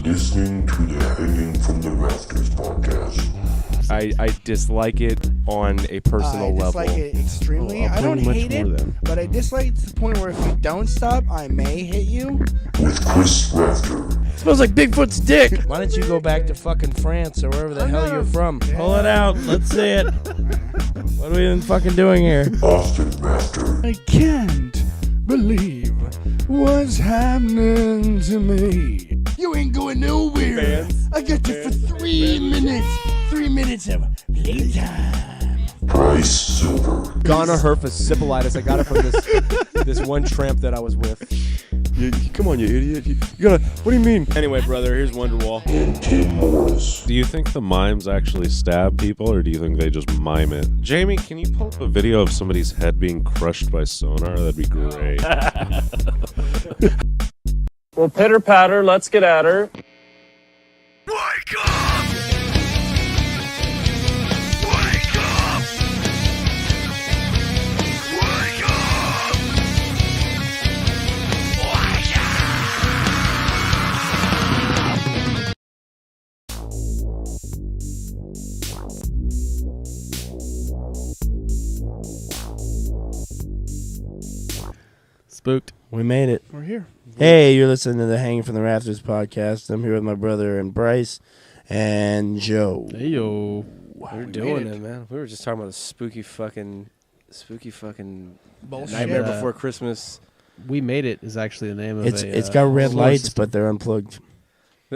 listening to the Hanging from the Rafters podcast. I dislike it on a personal level. I dislike it extremely. I don't hate it, but I dislike it to the point where if you don't stop, I may hit you. With Chris Rafter. Smells like Bigfoot's dick. Why don't you go back to fucking France or wherever the hell you're from? Yeah. Pull it out. Let's see it. What are we even fucking doing here? Austin Rafter. I can't believe what's happening to me. You ain't going nowhere. I got you for 3 minutes. 3 minutes of playtime. Bryce Silver. Gonorrhea syphilitis. I got it from this one tramp that I was with. Come on, you idiot. You gotta. What do you mean? Anyway, brother, here's Wonderwall. And Tim Morris. Do you think the mimes actually stab people, or do you think they just mime it? Jamie, can you pull up a video of somebody's head being crushed by sonar? That'd be great. Well, pitter patter, let's get at her. Wake up! Wake up! Wake up! Wake Spooked. We made it. We're here. Hey, you're listening to the Hanging from the Rafters podcast. I'm here with my brother and Bryce and Joe. Hey, yo. We're doing it, man. We were just talking about the spooky fucking Bullshit. Nightmare Before Christmas. We Made It is actually the name of It's got red solar lights, system. but they're unplugged.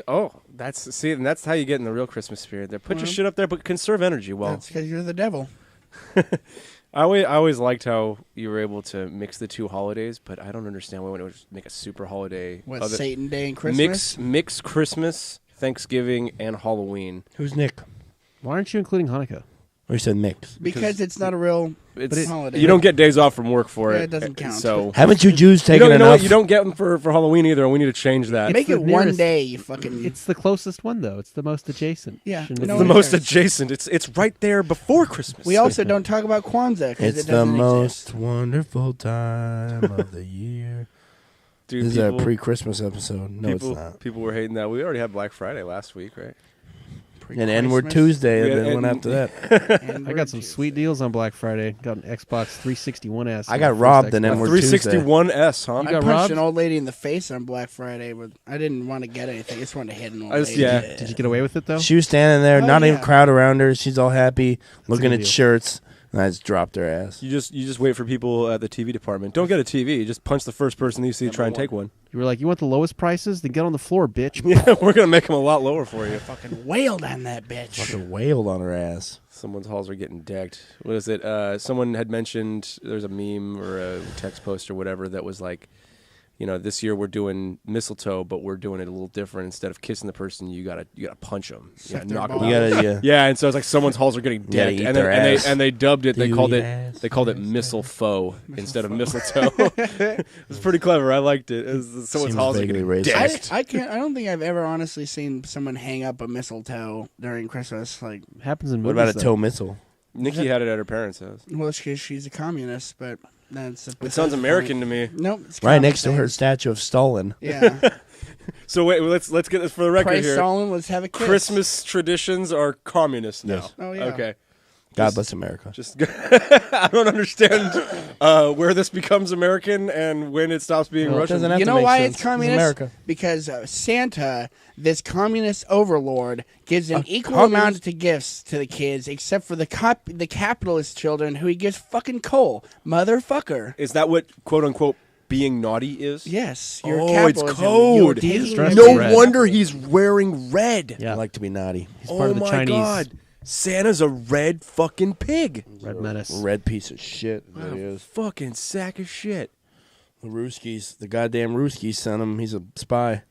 Oh, and that's how you get in the real Christmas spirit. There, put your shit up there, but conserve energy. Well, That's because you're the devil. I always liked how you were able to mix the two holidays, but I don't understand why we would make a super holiday. What, Satan Day and Christmas? Mix Christmas, Thanksgiving, and Halloween. Who's Nick? Why aren't you including Hanukkah? Or you said mix? Because it's not a real holiday. You don't get days off from work for Yeah, it. it doesn't count. So Haven't you Jews you taken know enough? what? You don't get them for Halloween either. We need to change that. Make the it one nearest- day, you fucking... It's the closest one, though. It's the most adjacent. Yeah. Shouldn't It's it No the one be? most cares. adjacent. It's right there before Christmas. We also don't talk about Kwanzaa because It's it the doesn't most exist. wonderful time of the year. Dude, This is our pre-Christmas episode. No, it's not. People were hating that. We already had Black Friday last week, right? And N-word Christmas. Tuesday, and Yeah, then one and- after that. And I got some sweet deals on Black Friday. Got an Xbox 361S. I got robbed in A N-word Tuesday. 361S, huh? You I got punched robbed? an old lady in the face on Black Friday, but I didn't want to get anything. I just wanted to hit an old I just- lady. yeah. Did you get away with it, though? She was standing there, Oh, not even yeah. a crowd around her. She's all happy, looking good at deal. shirts, and I just dropped her ass. You just wait for people at the TV department. Don't get a TV. Just punch the first person you see. Try and take one. You were like, you want the lowest prices? Then get on the floor, bitch. Yeah, we're gonna make them a lot lower for you. Fucking wailed on that bitch. Fucking wailed on her ass. Someone's halls are getting decked. What is it? Someone had mentioned there's a meme or a text post or whatever that was like, this year we're doing mistletoe, but we're doing it a little different. Instead of kissing the person, you gotta punch them. You gotta their knock balls. them You out. gotta, yeah. Yeah, and so it's like someone's halls are getting You gotta decked, eat and their ass. they dubbed it. Do They you called eat it ass? they called it mistletoe instead of mistletoe. It's pretty clever. I liked it. Someone's Seems halls are vaguely getting racist. decked. I don't think I've ever honestly seen someone hang up a mistletoe during Christmas. Like, Happens in What movies. about a though. toe missile? Nikki had it at her parents' house. well, it's 'cause she's a communist, but that's... It sounds American to me. Nope. It's Right common next to her sense. statue of Stalin. Yeah. So wait, let's get this for the record Price here. Stalin, let's have a kiss. Christmas traditions are communist now. Yes. Oh, yeah. Okay. God bless America. Just I don't understand where this becomes American and when it stops being Well, it Russian. doesn't have You to know make why sense. it's communist? America. Because Santa, this communist overlord, gives an equal communist- amount to gifts to the kids, except for the capitalist children, who he gives fucking coal, motherfucker. Is that what quote unquote being naughty is? Yes, you're Oh, it's capitalism. code. You're He taking is dressed their- in No red. wonder he's wearing red. Yeah. I like to be naughty. He's part Oh of the my Chinese god. Santa's a red fucking pig. Red Menace. Red piece of shit. That he is. Fucking sack of shit. The Ruskies, the goddamn Ruskies sent him. He's a spy.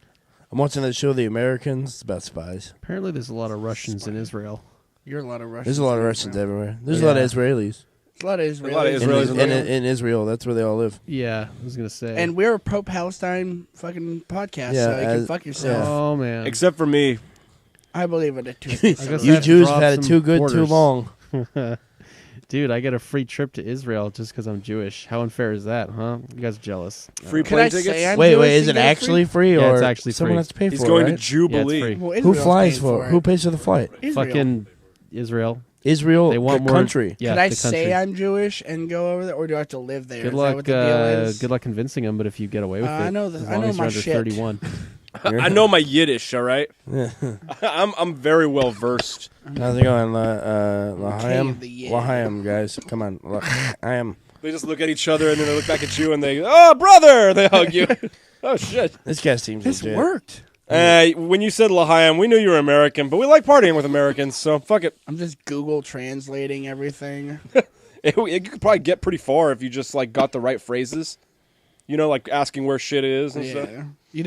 I'm watching that show, The Americans. It's about spies. Apparently, there's a lot of Russians in Israel. You're a lot of Russians. There's a lot of Russians everywhere. There's a lot of Israelis. A lot of Israelis. A lot of Israelis In Israel, that's where they all live. Yeah, I was gonna say. And we're a pro-Palestine fucking podcast, Yeah, so you can as- fuck yourself. oh man, Except for me. I believe it. I guess You that Jews have drops had it some too good, too borders. long. Dude, I get a free trip to Israel just because I'm Jewish. How unfair is that, huh? You guys are jealous. Free Can plane I tickets. say I'm Wait, Jewish is and it get a actually free, Yeah, or it's actually someone free. has to pay He's for going it? to Right? Jubilee. free. Well, Who Israel's flies paying for it? it. Who pays for the flight? Israel. Fucking Israel. Israel, They want the more country. Yeah, Could I the say country. I'm Jewish and go over there, or do I have to live there? Good Is that luck. what the deal is? Good luck convincing them. But if you get away with it, I know as I long know as my you're under shit. 31. I know my Yiddish. All right. I'm very well versed. How's it going? L'chaim? the Yid. L'chaim, guys. Come on. L'chaim. They just look at each other and then they look back at you and they, oh, brother! They hug you. Oh, shit. This guy seems This legit. worked. When you said L'chaim, we knew you were American, but we like partying with Americans, so fuck it. I'm just Google translating everything. It could probably get pretty far if you just like got the right phrases. You know, like asking where shit is and stuff. Yeah. You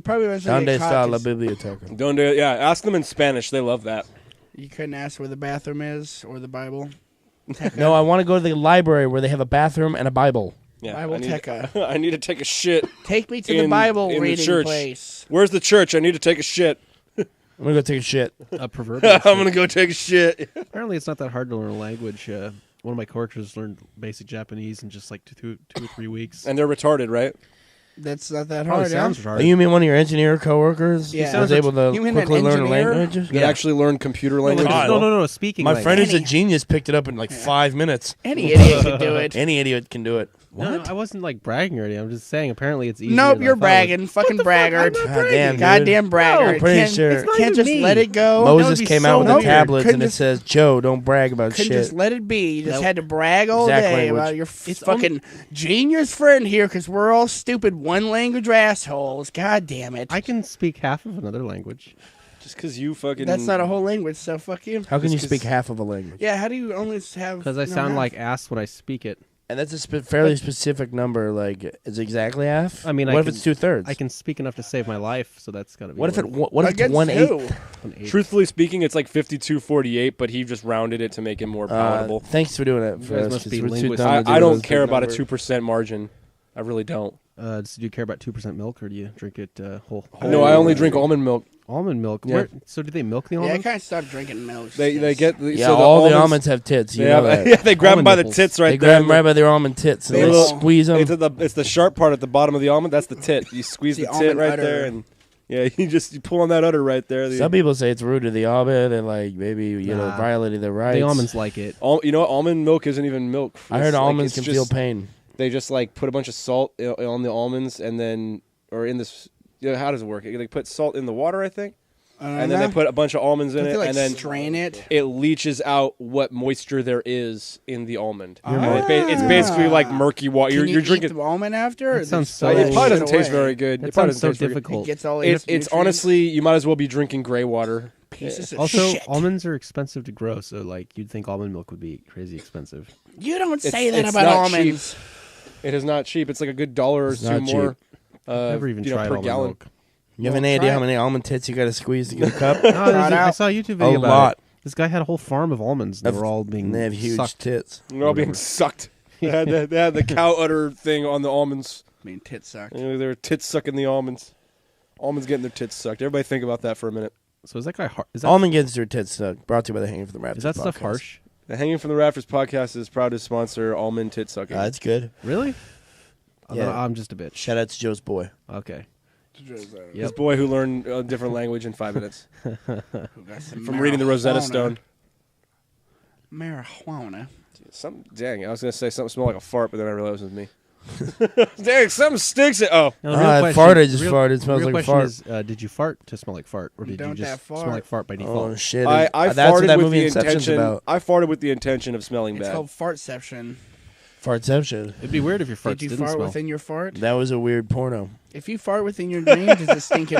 probably eventually Donde get está caught la 'cause biblioteca? Don't do it. Yeah, ask them in Spanish. They love that. you couldn't ask where the bathroom is or the Bible. No, I want to go to the library where they have a bathroom and a Bible. Yeah, Biblioteca. I need to take a shit. Take me to the Bible in the reading church. place. Where's the church? I need to take a shit. I'm going to go take a shit. A proverbial. I'm gonna go take a shit. Apparently, it's not that hard to learn a language. One of my coworkers learned basic Japanese in just like two or 3 weeks. And they're retarded, right? That's not that Probably hard. sounds huh? hard. You mean one of your engineer coworkers Yeah. was able to You mean an quickly learn a engineer? language? They actually learn computer No, language. like, as well. no. Speaking. My friend who's a Any- genius picked it up in like 5 minutes. Any idiot could do it. Any idiot can do it. No, I wasn't like bragging or anything. I'm just saying. Apparently, it's easier. Nope, than I you're thought it was. bragging. Fucking braggart. Goddamn, Goddamn braggart. I'm pretty Can't- sure. Can't not even just me. let it go. Moses be came so out with the weird. tablets Couldn't and it just- says, Joe, don't brag about Couldn't shit. just let it be. You just Nope. had to brag all Exact day language. about your It's fucking genius friend here because we're all stupid one language assholes. God damn it. I can speak half of another language. Just because you fucking. That's not a whole language, so fuck you. How can you Just speak 'cause- half of a language? Yeah, how do you only have... Because I no, sound half? like ass when I speak it. And that's a fairly specific number. Like, is it exactly half? I mean, what I if can- it's 2/3? I can speak enough to save my life, so that's gotta be. What if it? one- What if it's Against 1/8? who? one eighth. Truthfully speaking, it's like 52-48, but he just rounded it to make it more palatable. Thanks for doing that for guys us. must 'cause be we're too linguists. dumb to do I don't those care big about a numbers. 2% margin. I really don't. So do you care about 2% milk, or do you drink it whole? No, I only drink almond milk. Almond milk. Yeah. So do they milk the Yeah, I almonds? kind of stopped drinking milk. They get Yeah, so all the almonds have tits. You They, know have, that. yeah, they grab them Almond by the nipples. tits right They there. grab them right by their almond tits and They they will- squeeze them. It's the sharp part at the bottom of the almond. That's the tit. You squeeze The the tit almond right udder. there, and yeah, you pull on that udder right there. Some people say it's rude to the almond and like maybe Nah. violating their rights. The almonds like it. You know what? Almond milk isn't even milk. I heard It's like- almonds it's can feel just- pain. They just like put a bunch of salt on the almonds, and then or in this. How does it work? They put salt in the water, I think, and then they put a bunch of almonds in Don't it, they, like, and then strain it? it leaches out what moisture there is in the almond. Ah. It's basically like murky water. Can You're you drinking. eat the almond after? or That sounds just so- throw It that probably shit doesn't taste away? very good. That It probably sounds so doesn't taste very good. It difficult. gets all It's nutrients. honestly, you might as well be drinking gray water. pieces of Also, shit. almonds are expensive to grow, so like you'd think almond milk would be crazy expensive. You don't It's- say that it's about not cheap. almonds. It is not cheap. It's like a good $1 or It's two not more. Never even tried per almond gallon. milk. You have Well, any idea try how it. many almond tits you got to squeeze to get a cup? No, Shout I out. saw a YouTube video A about lot. it. This guy had a whole farm of almonds. And they were all being And they have huge sucked. tits. They're all being sucked. They had the cow udder thing on the almonds. I mean, tit sucked. They were tits sucking the almonds. Almonds getting their tits sucked. Everybody think about that for a minute. So is that guy? Is that, Almond gets their tits sucked. Brought to you by the Hanging from the Rafters is that stuff podcast. harsh? The Hanging from the Rafters podcast is proud to sponsor almond tit sucking. That's good. Really? Yeah. I'm just a bitch. Shout out to Joe's boy. Okay. This Yep. boy who learned a different language in 5 minutes Who got some from reading the Rosetta marijuana. Stone. Marijuana. Dang, I was gonna say something smelled like a fart, but then I realized it was me. Dang, something stinks. Oh, Now, the I real question- farted, just real- farted. It smells real like a question fart. is, did you fart to smell like fart, or did Don't you just that fart. smell like fart by default? Oh shit! I That's what farted that with movie the Inception's intention. about. I farted with the intention of smelling It's bad. called fartception. Fartception. It'd be weird if your farts Did you didn't fart smell. within your fart? That was a weird porno. If you fart within your dream, does it stink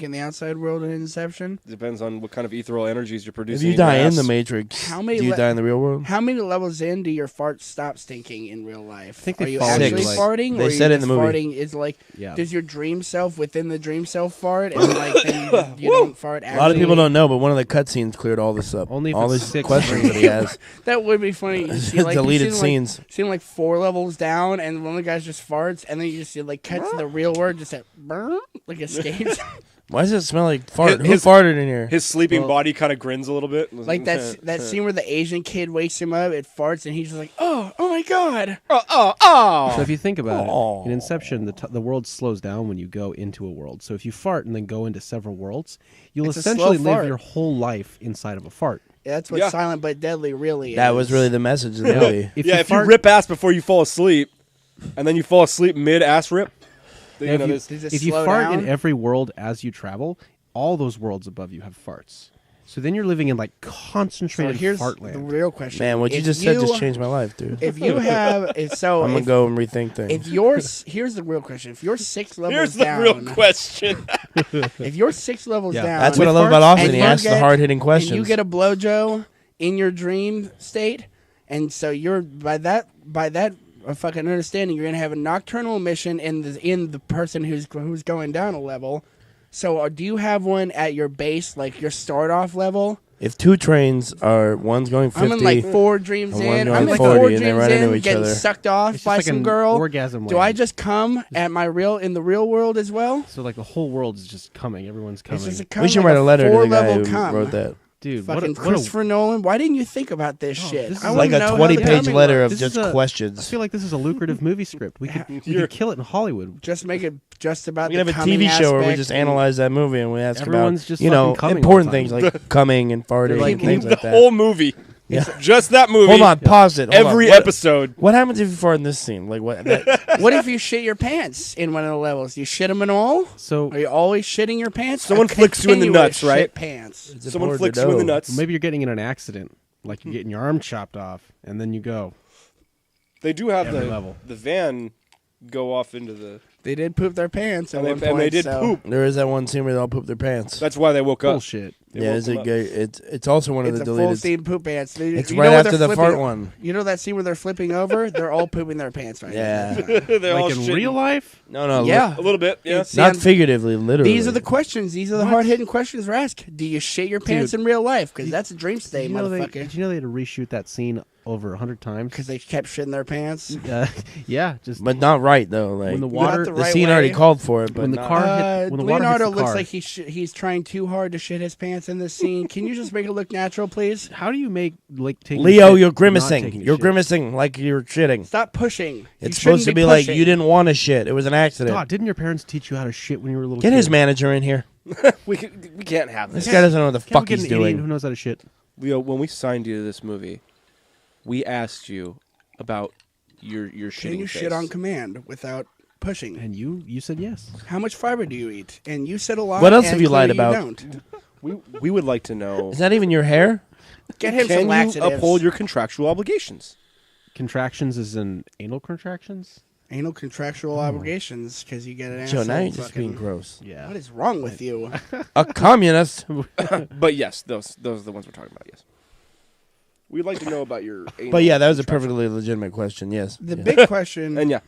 in the outside world in Inception? Depends on what kind of ethereal energies you're If producing. you in your die in ass. the Matrix, How many do you le- die in the real world? How many levels in do your farts stop stinking in real life? I think Are they you fall actually into, like- farting, They or are said you it in the just movie. farting? Is like, Yeah. does your dream self within the dream self fart, and like then you don't fart? A lot of people don't know, but one of the cutscenes cleared all this up. Only if all it's these 6 questions that he has. That would be funny. You see, like, Deleted you see, scenes. Like, seeing like 4 levels down, and one of the guys just farts, and then you just see like cuts to the real word, just that burn, like escapes. Why does it smell like fart? His- Who farted in here? His sleeping body kind of grins a little bit. Like that scene where the Asian kid wakes him up, it farts, and he's just like, oh my god. So if you think about Oh. it, in Inception, the world slows down when you go into a world. So if you fart and then go into several worlds, you'll It's a essentially slow live fart. your whole life inside of a fart. Yeah, that's what Yeah. Silent but Deadly really is. That was really the message of the movie. If yeah, you if fart, you rip ass before you fall asleep, and then you fall asleep mid ass rip, then, if you, there's- Does it if you slow fart down? in every world as you travel, all those worlds above you have farts. So then you're living in like So concentrated here's fart the land. real question. Man, what you If just said just changed my life, dude. If you have, so I'm gonna if, go and rethink things. if you're, here's the real question. If you're 6 levels here's the down, real question. if you're 6 levels Yeah. down, That's what I with love about farts, Austin. and He you asks the get- hard-hitting questions. and you get a blowjo in your dream state, and so you're by that fucking understanding, you're gonna have a nocturnal emission in the person who's going down a level. So do you have one at your base, like your start off level? If two trains are, one's going 50, I'm in like 4 dreams and one in. going I'm like 40, 4 and they dreams run into in, each getting other. sucked off It's just by like some an girl. orgasm Do I land. just come at my in the real world as well? So like the whole world is just coming. Everyone's coming. It's just a cum, we should like wait a letter to the guy 4-level who cum. wrote that. Dude, Fucking what a Christopher Nolan. Why didn't you think about this shit? this is I Like wanna a know how the 20-page coming letter works. of This is just I questions. feel like this is a lucrative movie script. We could kill it in Hollywood. Just make it just about We can the have a coming TV show where we aspect just and- analyze that movie and we ask Everyone's about, just you know, fucking coming important all the things time. like coming and farting They're like, and things the like that. whole movie. Yeah. Just that movie. Hold on, pause it. Hold on. Every What- episode. What happens if you fart in this scene? Like what? That, What if you shit your pants in one of the levels? You shit them in all? So Are you always shitting your pants? Someone Or flicks you in the continuous nuts, right? shit Pants. it's Someone important flicks to you in the know. nuts. maybe you're getting in an accident, like you're getting your arm chopped off, and then you go. They do have Every the level. the van go off into the. They did poop their pants at And they, one and point. they did so poop. There is that one scene where they all poop their pants. That's why they woke up. Bullshit. They Yeah, woke it's them a up. gay. It's also one of It's the a full deleted. scene poop pants. It's You right know where after they're the flipping- fart one. You know that scene where they're flipping over? They're all pooping their pants right Yeah. They're all Like in shitting. real life? No, Yeah. A little bit, yeah. It's- not See, figuratively, literally. These are the questions. These are the hard-hitting questions we're asked. Do you shit your pants in real life? Because that's a dream state, Did you know motherfucker. did you know they had to reshoot that scene over 100 times? Because they kept shitting their pants. Yeah, just but not right though. Like when the Not water, the the right scene way. already called for it, but when the not- car hit, when the water Leonardo hits the looks car. like he's trying too hard to shit his pants in this scene. Can you just make it look natural, please? How do you make like taking Leo, shit you're not grimacing. taking a You're shit? grimacing like you're shitting. Stop pushing. It's You supposed to shouldn't be like pushing. you didn't want to shit. It was an accident. God, didn't your parents teach you how to shit when you were a little Get kid? his manager in here. We can't have This this. guy doesn't know what the Can't we fuck get he's an idiot doing. who knows how to shit? Leo, when we signed you to this movie, we asked you about your Can shitting you face. shit on command without pushing? And you said yes. How much fiber do you eat? And you said a lot. What else and have you lied clearly about? don't. We would like to know. Is that even your hair? Get him Can some you laxatives. uphold your contractual obligations? Contractions is in anal contractions? anal contractual obligations because you get an Joe, asshole. now you're just fucking- being gross. Yeah. What is wrong with you? A communist. But yes, those are the ones we're talking about. Yes. We'd like to know about your. anal But yeah, that was a contractual- perfectly legitimate question. Yes. The Yeah. big question. And yeah,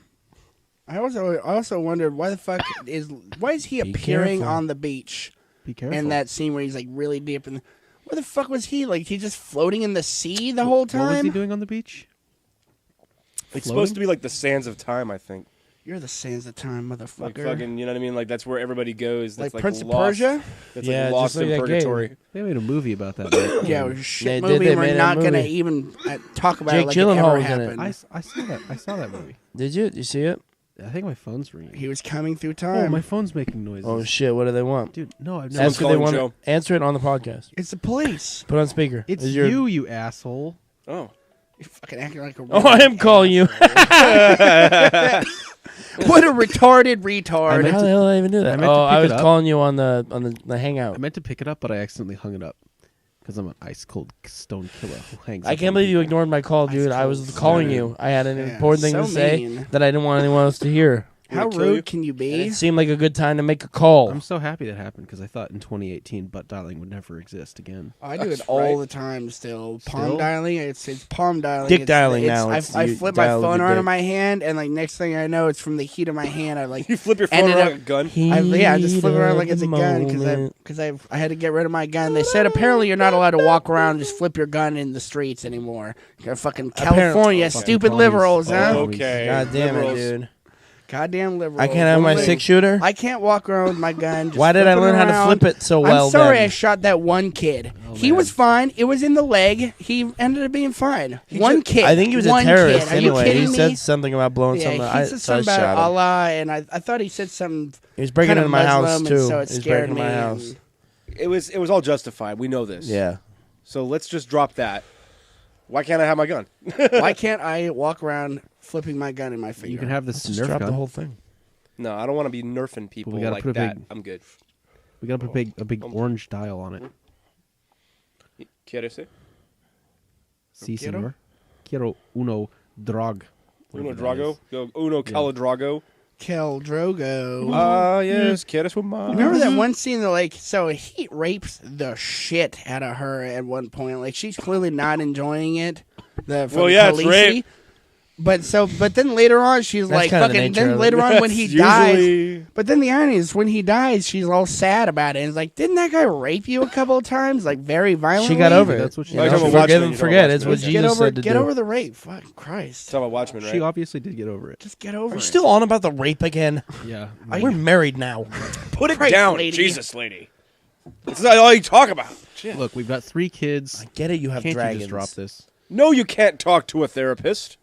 I also wondered why is he Be appearing careful. on the beach Be careful. in that scene where he's like really deep in. Where the fuck was he? Like he just floating in the sea the whole time? What was he doing on the beach? it's Floating? supposed to be like the sands of time. I think. You're the sands of time, motherfucker. Like fucking, you know what I mean? Like that's where everybody goes. That's like like Prince of lost. Persia? That's Yeah, like just lost like in that game. purgatory. They made a movie about that. Right? Yeah, it was a shit They did, movie. they We're made a not gonna movie. even talk about Jake it like Gyllenhaal it was ever in it. happened. I saw that. I saw that movie. Did you? You see it? I think my phone's ringing. He was coming through Oh, time. my phone's making noises. Oh shit! What do they want? Dude, no, I've never. Someone's Answer they calling want. Joe. Answer it on the podcast. It's the police. Put on speaker. It's Is your- you, you asshole. Oh, You're fucking acting like a. Oh, I am calling you. What a retarded retard. How the hell did I even do that? I meant to Oh, I pick was it up. calling you on the hangout. I meant to pick it up, but I accidentally hung it up because I'm an ice cold stone killer who hangs. I up can't on believe you people. ignored my call, dude. I was calling you. I had an important thing so to say mean. that I didn't want anyone else to hear. How Gonna kill you? rude can you And be? it seemed like a good time to make a call. I'm so happy that happened because I thought in 2018 butt dialing would never exist again. I do it That's all right. the time still. Palm Still? dialing. It's palm dialing. Dick It's- dialing it's- now. I, It's I you flip my dial with phone your around in dick. my hand, and like next thing I know, it's from the heat of my hand. I like you flip your phone Ended around up- like a gun. I just flip it around like Heat it's a of gun the moment. because I had to get rid of my gun. They said apparently you're not allowed to walk around and just flip your gun in the streets anymore. You're fucking California, Fucking stupid commies. liberals, huh? Okay. God damn it, Liberals. dude. Goddamn liberal. I can't have my 6-shooter. I can't walk around with my gun. Just Why did I learn how to around. flip it so well? I'm sorry then? I shot that one kid. Oh, He man. was fine. It was in the leg. He ended up being fine. One kid. I think he was a one terrorist kid. Are you anyway. He kidding me? said something about blowing Yeah, something. he said So I something about shot him. Allah, and I thought he said something. He was breaking kind into of my house Muslim, too. and so it He was scared breaking me. into my house. and- It was all justified. We know this. Yeah. So let's just drop that. Why can't I have my gun? Why can't I walk around flipping my gun in my finger? You can have this Just Nerf drop gun. the whole thing. No, I don't want to be nerfing people gotta like put a that. big- I'm good. We gotta put a big orange dial on it. ¿Quieres ser? Si, Quiero? senor. Quiero uno drog. Uno Whatever that Drago? is. Go Uno Caladrago? Kel Drogo. Ah, yes. ¿Quieres fumar? Remember that one scene that, like, so he rapes the shit out of her at one point. Like, she's clearly not enjoying it. Well, yeah, it's rape. But then later on, she's That's like, kinda the fucking. nature Then of it. later on, when he That's dies. usually- But then the irony is, when he dies, she's all sad about it. And it's like, didn't that guy rape you a couple of times? Like, very violently? She got over it. That's what she You Like know, I'm a forgive Watchmen, and you forget. know, It's what Watchmen. Get Jesus over, said to get do. over the rape. Fuck Christ. Talk about Watchmen, right? She obviously did get over it. Just get over Are it. you still on about the rape again? Yeah. We're married now. Put it Christ, down, lady. Jesus, lady. It's not all you talk about. Look, we've got 3 kids. I get it. You have Can't dragons. you just drop this? No, you can't talk to a therapist.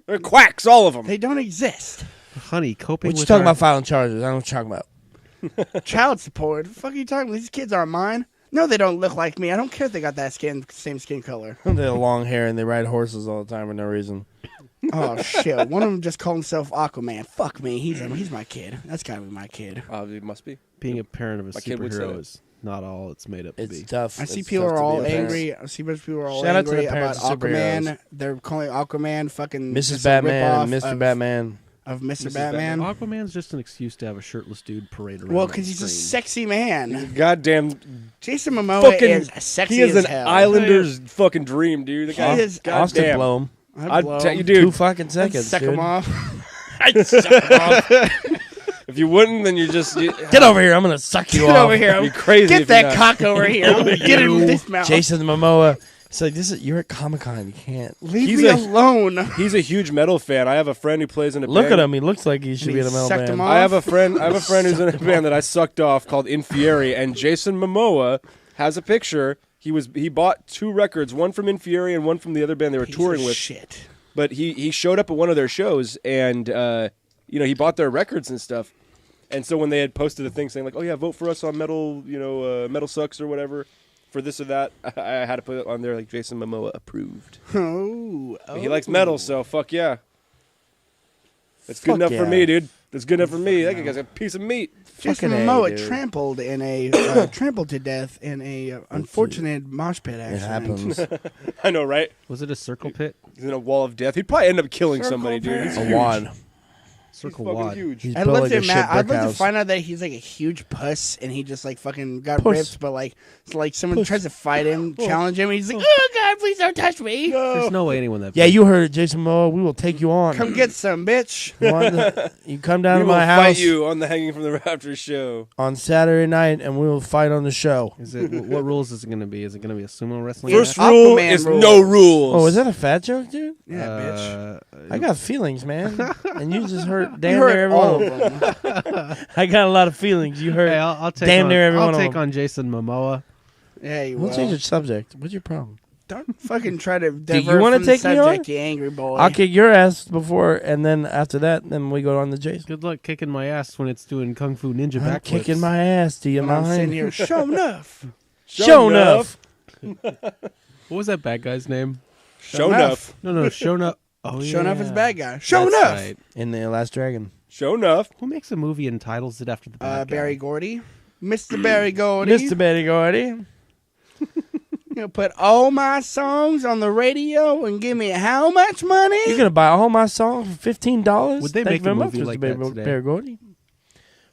They're quacks, all of them. They don't exist. Honey, coping What you with talking our- about filing charges? I don't know what you're talking about. Child support. The fuck are you talking about? These kids aren't mine. No, they don't look like me. I don't care if they got that same skin color. They have long hair and they ride horses all the time for no reason. Oh shit! One of them just called himself Aquaman. Fuck me. He's my kid. That's gotta be my kid. It must be. Being a parent of a My kid would say superhero that. is not all it's made up to It's be. tough. I see It's people tough are to all be a parent. angry. I see a bunch of people are all Shout out to angry the about parents of Aquaman. superheroes. They're calling Aquaman fucking Mrs. just a Batman, ripoff Mr. Batman. of Mr. Mrs. Batman. Aquaman's just an excuse to have a shirtless dude parade around. Well, on because he's a screen. sexy man. Goddamn. Jason Momoa Fucking. is sexy He is as an hell. Islander's fucking dream, dude. The guy He is- Austin goddamn. blow him. I'd blow I'd tell him. you, 2 dude. fucking I'd seconds, suck dude. him off. I'd suck him off. If you wouldn't, then you just Get over here. I'm going to suck you Get off. over here. It'd be crazy. Get if you're that not. cock over here. I'm gonna get him in this mouth. Jason Momoa. It's like, you're at Comic-Con. You can't. Leave He's me a- alone. He's a huge metal fan. I have a friend who plays in a Look band. at him. He looks like he should be in a metal Sucked band. him off. I have a friend who's in a band that I sucked off called Infieri, and Jason Momoa has a picture. He bought 2 records, one from Infieri and one from the other band they were Piece touring of with. Shit. But he showed up at one of their shows, and he bought their records and stuff. And so when they had posted a thing saying like, "Oh yeah, vote for us on metal, metal sucks or whatever, for this or that," I had to put it on there like Jason Momoa approved. Oh. But he likes metal, so fuck yeah. That's good Fuck enough for yeah. me, dude. That's good enough for me. That guy's a piece of meat. Jason Fucking A, Momoa dude. trampled in a trampled to death in a unfortunate mosh pit It accident. happens. I know, right? Was it a circle pit? He's in a wall of death. He'd probably end up killing somebody, dude. He's A huge. wad. Circle He's fucking wad. huge. He's I'd built love like to a shit I'd brick love to house. find out that he's like a huge puss and he just like fucking got Puss. ripped, but like so like someone tries to fight him, challenge him, and he's like, "Oh God, please don't touch me! There's no way anyone that. Yeah, you heard it, Jason Momoa. We will take you on. Come get some, bitch!" You come down We to will my fight house you on the Hanging from the Rafters show. on Saturday night, and we will fight on the show. Is it? What rules is it going to be? Is it going to be a sumo wrestling? First match? rule Aquaman is rules. no rules. Oh, is that a fat joke, dude? Yeah, bitch. I got feelings, man. And you just hurt You damn near heard every all one of of them. them. I got a lot of feelings. You heard. Hey, I'll take damn on, near every I'll one of take them. on Jason Momoa. Yeah, you We'll will. change the subject. What's your problem? Don't fucking try to you divert wanna from the take me on? subject, you angry boy. I'll kick your ass before, and then after that, then we go on the Jason. Good luck kicking my ass when it's doing kung fu ninja I'm backflips. kicking my ass. Do you When I'm sitting mind? here, show enough. Show enough. What was that bad guy's name? Show enough. No, show enough. Oh, Show enough is yeah. a bad guy. Show That's enough. right. In the Last Dragon. Show enough. Who makes a movie and titles it after the bad guy? Barry Gordy. Mr. Barry Gordy. Mr. Betty Gordy. You know, put all my songs on the radio and give me how much money? You're gonna buy all my songs for $15? Would they Thank make you very a much, movie Mr. like Betty that today? Barry Gordy.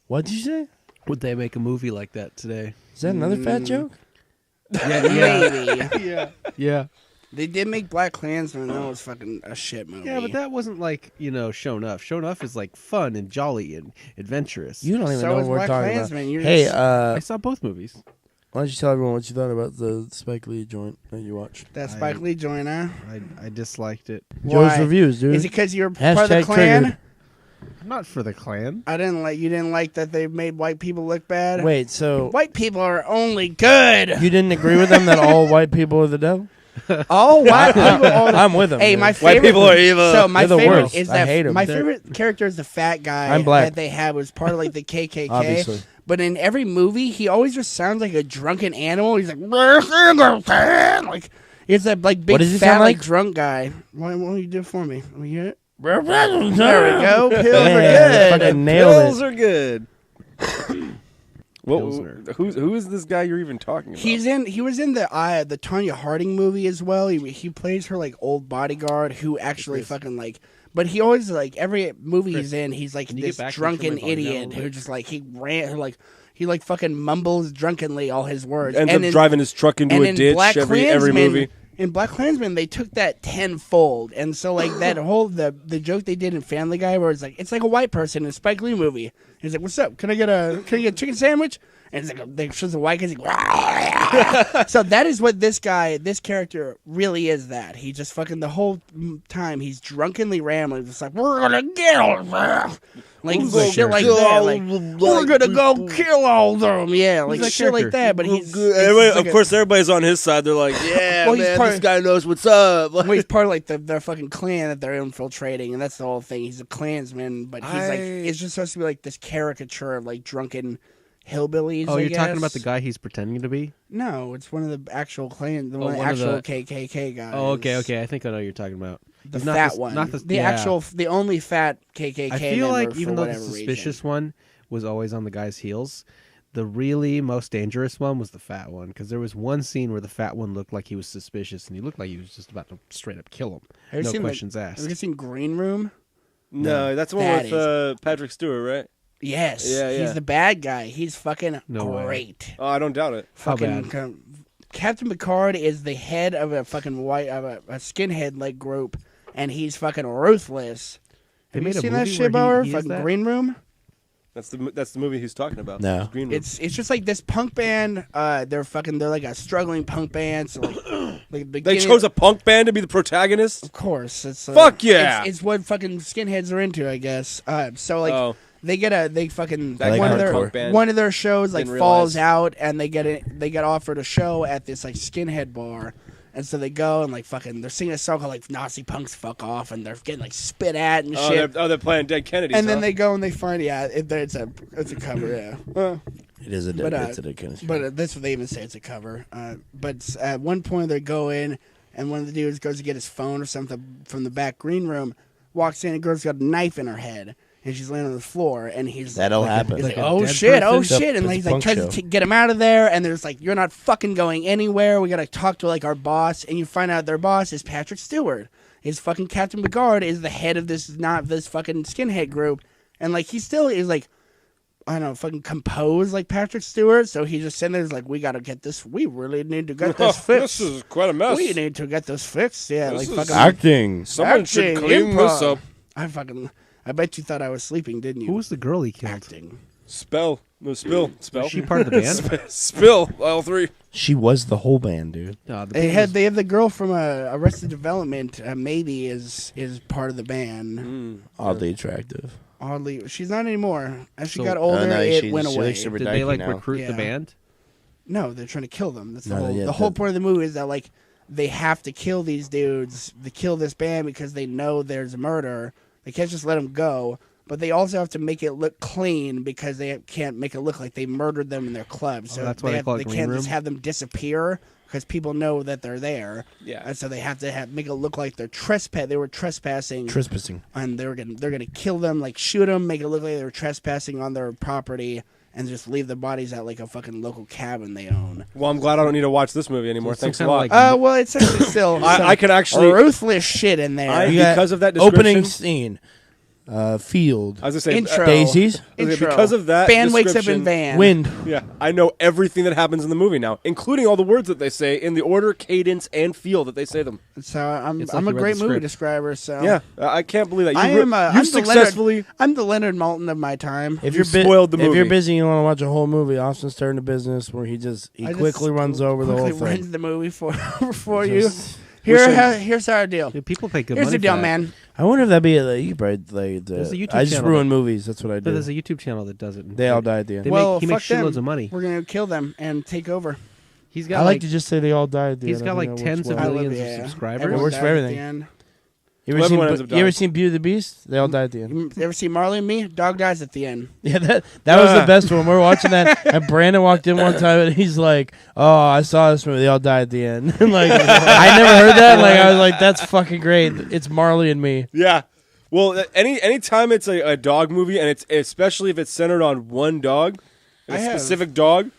What'd you say? Would they make a movie like that today? Is that another fat joke? Maybe. Yeah. They did make Black Klansman. That was fucking a shit movie. Yeah, but that wasn't like, show enough. Show enough is like fun and jolly and adventurous. You don't even So know is what we're Black talking Klansman. about. You're Hey, just- I saw both movies. why don't you tell everyone what you thought about the Spike Lee joint that you watched? that Spike Lee joint, huh? I disliked it. Joe's Why? reviews, dude. Is it because you're part of the Hashtag Klan? triggered. Not for the Klan. You didn't like that they made white people look bad? Wait, so White people are only good. you didn't agree with them that all white people are the devil? All white people are I'm with them. Hey, dude. my favorite, White people are evil. So my They're the favorite worst. is I hate 'em. my They're- favorite character is the fat guy I'm black. that they had was part of like the KKK. Obviously. But in every movie, he always just sounds like a drunken animal. He's like he's that like big What does he fat sound like? drunk guy. Why don't you do it for me? Let me hear it. There we go. Pills are Yeah, good. fucking nailed Pills it. are good. Pilsner. Who is this guy you're even talking about? He was in the Tanya Harding movie as well. He plays her like old bodyguard who actually fucking like. But he always like every movie he's in, he's like can you this get back to drunken my body now a idiot little who bit? just like he like fucking mumbles drunkenly all his words. ends and up driving his truck into and a in ditch Black every Klansman, movie. In Black Klansman, they took that tenfold, and so like that whole the joke they did in Family Guy, where it's like a white person in a Spike Lee movie. He's like, "What's up? Can I get a chicken sandwich?" And it's like they shows a white guy. He's like, so that is what this character really is. That he just fucking the whole time he's drunkenly rambling, just like we're gonna get all them, like shit like that. Like we're gonna go kill all them. Yeah, like that shit like character? that. But he's Anyway, it's like of course, everybody's on his side. They're like, yeah, Well, he's man, part- this guy knows what's up. well, he's part of like their fucking clan that they're infiltrating, and that's the whole thing. He's a Klansman, but he's like it's just supposed to be like this caricature of like drunken hillbillies. Oh, I you're talking guess. about the guy he's pretending to be? No, it's one of the actual clan, the Oh, one one of actual the- KKK guys. Oh, okay. I think I know what you're talking about. The He's not fat the- one, not the yeah. actual, the only fat KKK. I feel like member even for though the whatever suspicious reason. one was always on the guy's heels, the really most dangerous one was the fat one, because there was one scene where the fat one looked like he was suspicious, and he looked like he was just about to straight up kill him. Have you No seen questions Have asked. you seen Green Room? No, that's the one That with Patrick Stewart, right? Yes, Yeah, yeah. he's the bad guy. He's fucking No way. great. Oh, I don't doubt it. How Fucking bad? Captain Picard is the head of a fucking a skinhead like group, and he's fucking ruthless. They Have you made a seen that movie shit, where Bauer? he is Fucking that? Green Room. That's the movie he's talking about. No. Green Room. It's just like this punk band. They're like a struggling punk band. So like the they beginning- chose a punk band to be the protagonist. Of course, it's Fuck yeah! It's what fucking skinheads are into, I guess. So like Oh. they fucking That one of kind of their punk band. one of their shows like Didn't falls realize. out, and they get offered a show at this like skinhead bar. And so they go and like fucking they're singing a song called like Nazi punks fuck off, and they're getting like spit at and Oh, shit. they're playing Dead Kennedys. And then huh? they go and they find it's a cover, yeah. It is a But, it's a kind of But that's what they even say, it's a cover. But at one point they go in, and one of the dudes goes to get his phone or something from the back green room, walks in, and a girl's got a knife in her head, and she's laying on the floor, and he's That'll like, happen. He's like, Like a oh dead shit, oh person? shit, and It's a he's like punk tries show. to get him out of there, and there's like, you're not fucking going anywhere. We gotta talk to like our boss, and you find out their boss is Patrick Stewart. His fucking Captain Picard is the head of this fucking skinhead group, and like he still is like, I don't know, fucking composed like Patrick Stewart. So he just sitting there, like, we gotta get this. We really need to get this fixed. This is quite a mess. We need to get this fixed. Yeah, This like is fucking acting. Someone should acting, clean this improv. up. I bet you thought I was sleeping, didn't you? Who was the girl he killed? acting? Spell. No, spill. Spell. Was she part of the band? Spill. All three. She was the whole band, dude. No, the They band was- have the girl from Arrested Development. Maybe is part of the band. Oddly attractive. Oddly, she's not anymore. As she So- got older, it she went away. looks super Did they dykey like now. recruit Yeah. the band? No, they're trying to kill them. That's No, yeah, the whole that- point of the movie is that like they have to kill these dudes, to kill this band because they know there's a murder. They can't just let them go, but they also have to make it look clean because they can't make it look like they murdered them in their club. So that's why they call it Green can't Room? just have them disappear because people know that they're there. Yeah. And so they have to make it look like they're They were trespassing. Trespassing. And they're gonna kill them, like shoot them, make it look like they were trespassing on their property, and just leave the bodies at like a fucking local cabin they own. Well, I'm glad I don't need to watch this movie anymore. So Thanks a kinda lot. like- Well, it's actually still I can actually. ruthless shit in there. You got because of that description, opening scene. Field. I was gonna say Intro. Daisies. Intro. because of that Van wakes up description- in van. Wind. Yeah, I know everything that happens in the movie now, including all the words that they say in the order, cadence, and feel that they say them. So I'm It's like I'm a you read great the movie script. describely. So Yeah, I can't believe that. You I am. I'm the successfully. I'm the Leonard Maltin of my time. If You you're spoiled the if you're movie. busy, and you want to watch a whole movie. Austin's starting a business where he I just quickly runs over the whole quickly thing. runs the movie for you. Just- Here's our deal. Dude, people pay good Here's money the deal, for that. man. I wonder if that'd be you could probably There's a YouTube I just channel ruin that- movies. That's what I But do. there's a YouTube channel that does it. They all die at the end. They Well, he makes fuck them. shitloads of money. We're gonna kill them and take over. He's got I like to just say they all die at the he's end. got I like think that tens of works well. millions Yeah. of subscribers. Everyone works for dies at everything. the end. You ever Well, seen everyone ends up you ever dying. seen Beauty and the Beast? They all die at the end. You ever see Marley and Me? Dog dies at the end. Yeah, that was the best one. We were watching that, and Brandon walked in one time, and he's like, "Oh, I saw this movie. They all died at the end." And like, I never heard that. Like, I was like, "That's fucking great." It's Marley and Me. Yeah. Well, any time it's a dog movie, and it's especially if it's centered on one dog, a specific dog,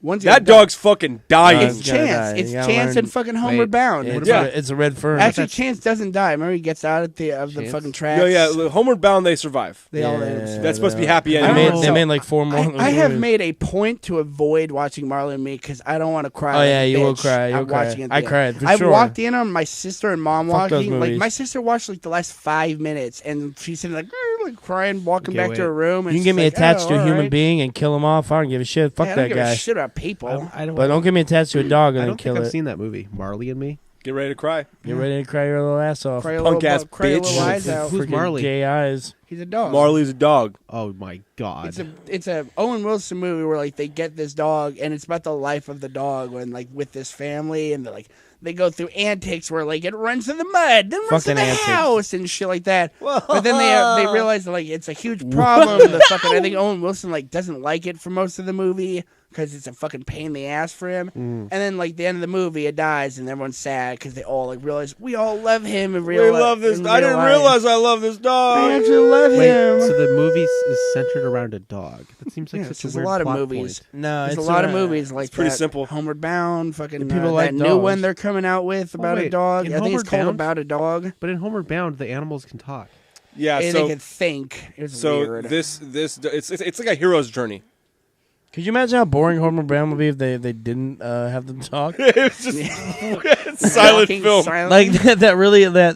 that dog's fucking dying. It's He's gotta die. Chance. It's You gotta Chance learn- and fucking Homeward Bound. It's a red fern. Actually, Chance doesn't die. Remember, he gets out of the Chance? fucking tracks. No, yeah, Homeward Bound, they survive. They all Yeah. That's supposed to be happy They ending. made, know. they made like 4 more. of those I have movies. made a point to avoid watching Marley and Me because I don't want to cry. Oh, like yeah, a you will bitch. cry, you'll I'm cry. watching it I then. cried, for I sure. walked in on my sister and mom Fuck those walking. Like movies. my sister watched like the last 5 minutes, and she's sitting like crying, walking Okay, back to wait. her room. And You can get she's me like, attached to a all human right. being and kill him off. I don't give a shit. Fuck Hey, I don't that give guy. a shit about people. I don't. But don't get me attached to a dog and I then don't kill think I've it. seen that movie, Marley and Me. Get ready to cry. Get ready to cry your little ass off. Cry a Punk little, ass cry your bitch. little eyes out. Who's Freaking Marley? Gay eyes. He's a dog. Marley's a dog. Oh my god! It's a Owen Wilson movie where like they get this dog and it's about the life of the dog and like with this family and they're like they go through antics where like it runs in the mud, then runs in Fucking the antics. house and shit like that. But then they realize that like it's a huge problem. The fucking I think Owen Wilson like doesn't like it for most of the movie because it's a fucking pain in the ass for him. And then like the end of the movie, it dies and everyone's sad because they all like realize we all love him and We love this. I didn't realize I love this I dog. actually love Wait, him. so the movie is centered around a dog. That seems like Yeah, such there's a a weird lot of plot movies. point. No, There's it's a lot of movies like pretty that. simple. Homeward Bound, fucking People like that new dogs. one they're coming out with about a wait, dog. in I think it's Homeward called Bound? About a Dog. But in Homeward Bound, the animals can talk. Yeah, They so can think. It's so weird. this it's like a hero's journey. Could you imagine how boring Homeward Bound would be if they didn't have them talk? It's just silent Walking film. silently. Like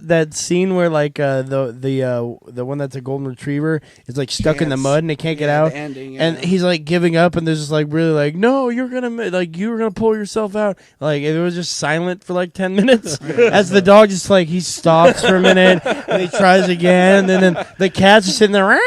that scene where like the one that's a golden retriever is like stuck in the Chance. mud and they can't get Yeah, out, the ending, and yeah. he's like giving up, and there's just like really like no, you're gonna pull yourself out. Like if it was just silent for like 10 minutes as the dog just like he stops for a minute and he tries again, and then the cat's just sitting there.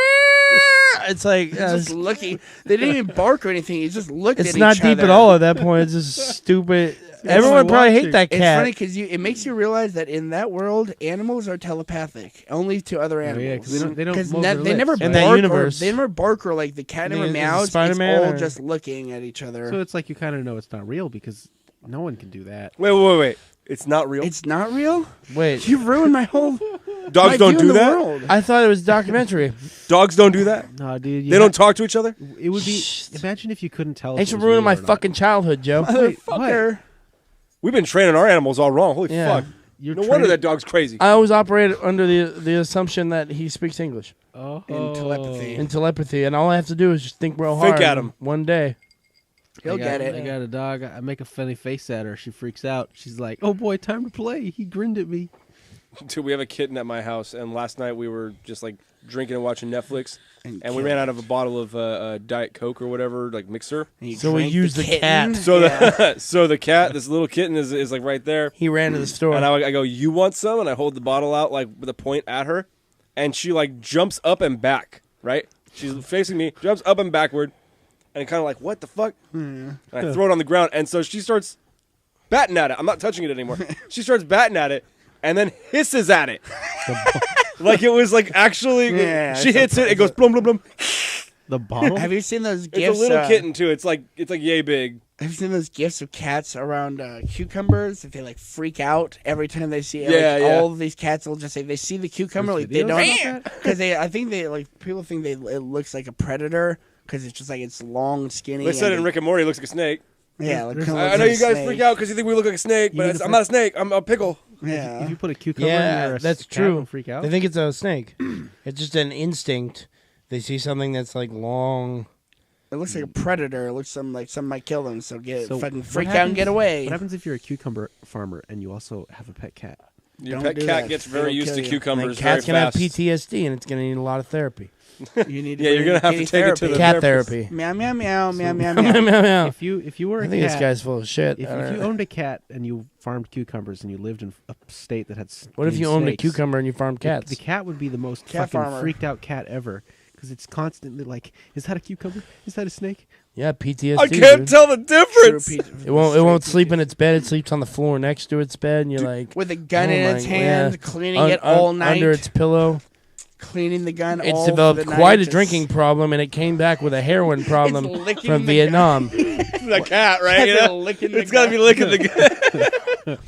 It's like He's just looking. They didn't even bark or anything. He just looked at it's each not deep other. at all at that point. It's just stupid. Everyone probably hate that It's cat. funny because it makes you realize that in that world, animals are telepathic only to other animals. yeah, 'cause they don't move they their never lips, In right? that bark. universe. They never bark or like the cat I never mean, is it meows. It's Spider-Man all or- just looking at each other. So it's like you kind of know it's not real because no one can do that. Wait. It's not real. It's not real. Wait, You ruined my whole. Dogs my don't view do of the that. world. I thought it was a documentary. Dogs don't do that. No, dude. They don't talk to each other. It would be. Imagine if you couldn't tell. Thanks if for it was ruining real my or not. fucking childhood, Joe. Motherfucker. We've been training our animals all wrong. Holy Yeah. fuck! You're No wonder training- that dog's crazy. I always operated under the assumption that he speaks English Oh. In telepathy. in telepathy, and all I have to do is just think real Think hard. at him. One day. He'll get I it. got a dog. I make a funny face at her. She freaks out. She's like, "Oh boy, time to play." He grinned at me. Dude, we have a kitten at my house, and last night we were just like drinking and watching Netflix, and we ran out of a bottle of Diet Coke or whatever, like mixer. He So we drank used the kitten. cat. So Yeah. so the cat, this little kitten, is like right there, He ran to the store. and I go, "You want some?" And I hold the bottle out like with a point at her, and she like jumps up and back. Right? She's facing me, jumps up and backward, and kind of like, "What the fuck?" And I throw it on the ground, and so she starts batting at it. I'm not touching it anymore. She starts batting at it, and then hisses at it. Like it was like actually, Yeah, she it's hits it, it goes blum blum blum. The bottle. Have you seen those It's gifs? a little kitten too. It's like yay big. Have you seen those gifs of cats around cucumbers? If they like freak out every time they see, Yeah, like, yeah. all of these cats will just say they see the cucumber, There's like they videos don't, about that? because I think they like people think it looks like a predator because it's just like it's long, skinny. They said and in Rick and Morty, it looks like a snake. yeah, like, There's- kinda I looks know like you a guys snake. freak out because you think we look like a snake, You but need it's- to I'm not a snake. I'm a pickle. Yeah, If you put a cucumber Yeah, in your that's cat, true. will freak out. They think it's a snake. It's just an instinct. They see something that's like long. it looks like a predator. It looks like something might kill them. So So fucking what freak out and happens- get away. What happens if you're a cucumber farmer and you also have a pet cat? Your Don't pet do cat that. gets very It'll used kill to you. cucumbers The cat's very gonna have fast. PTSD and it's gonna need a lot of therapy. You need to Yeah, you're bring gonna have to kitty take it to the Cat therapist. therapy. Meow meow meow meow meow Meow, meow. meow, meow. If you were a I think cat, this guy's full of shit. if you owned a cat and you farmed cucumbers and you lived in a state that had What if you owned a snakes, cucumber and you farmed the- cats? The cat would be the most Cat fucking farmer. freaked out cat ever because it's constantly like, is that a cucumber? Is that a snake? Yeah, PTSD. I can't dude. tell the difference. It won't sleep in its bed. It sleeps on the floor next to its bed, and you're like With a gun oh in its my- hand, yeah. cleaning it all night. under its pillow. Cleaning the gun. It's all developed for the quite night, a drinking problem, and it came back with a heroin problem licking from the Vietnam. The cat, right? Cat's You know? licking the It's got to be licking the gun.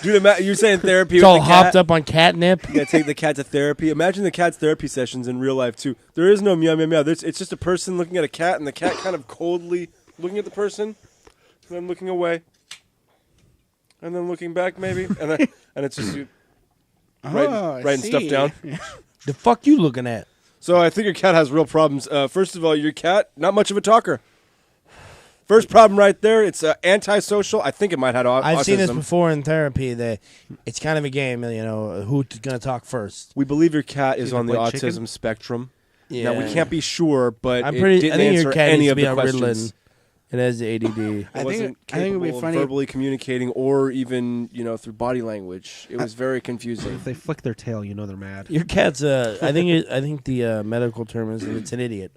Dude, you're saying therapy It's with all the cat? hopped up on catnip. You gotta take the cat to therapy. Imagine the cat's therapy sessions in real life too. There is no meow meow meow. It's just a person looking at a cat, and the cat kind of coldly looking at the person, and then looking away, and then looking back maybe, and it's just you writing stuff down. The fuck you looking at? So I think your cat has real problems. First of all, your cat not much of a talker. First problem right there. It's antisocial. I think it might have autism. I've seen this before in therapy. That it's kind of a game. Who's gonna talk first? We believe your cat is Is it on the white autism chicken? spectrum. Yeah. Now we can't be sure, but I'm it pretty. didn't I think your answer cat any needs to of be the on questions. Ritalin. It has ADD. I It think wasn't I think it'd be capable of funny. verbally communicating or even, through body language. It was very confusing. If they flick their tail, you know they're mad. Your cat's I think the medical term is that it's an idiot.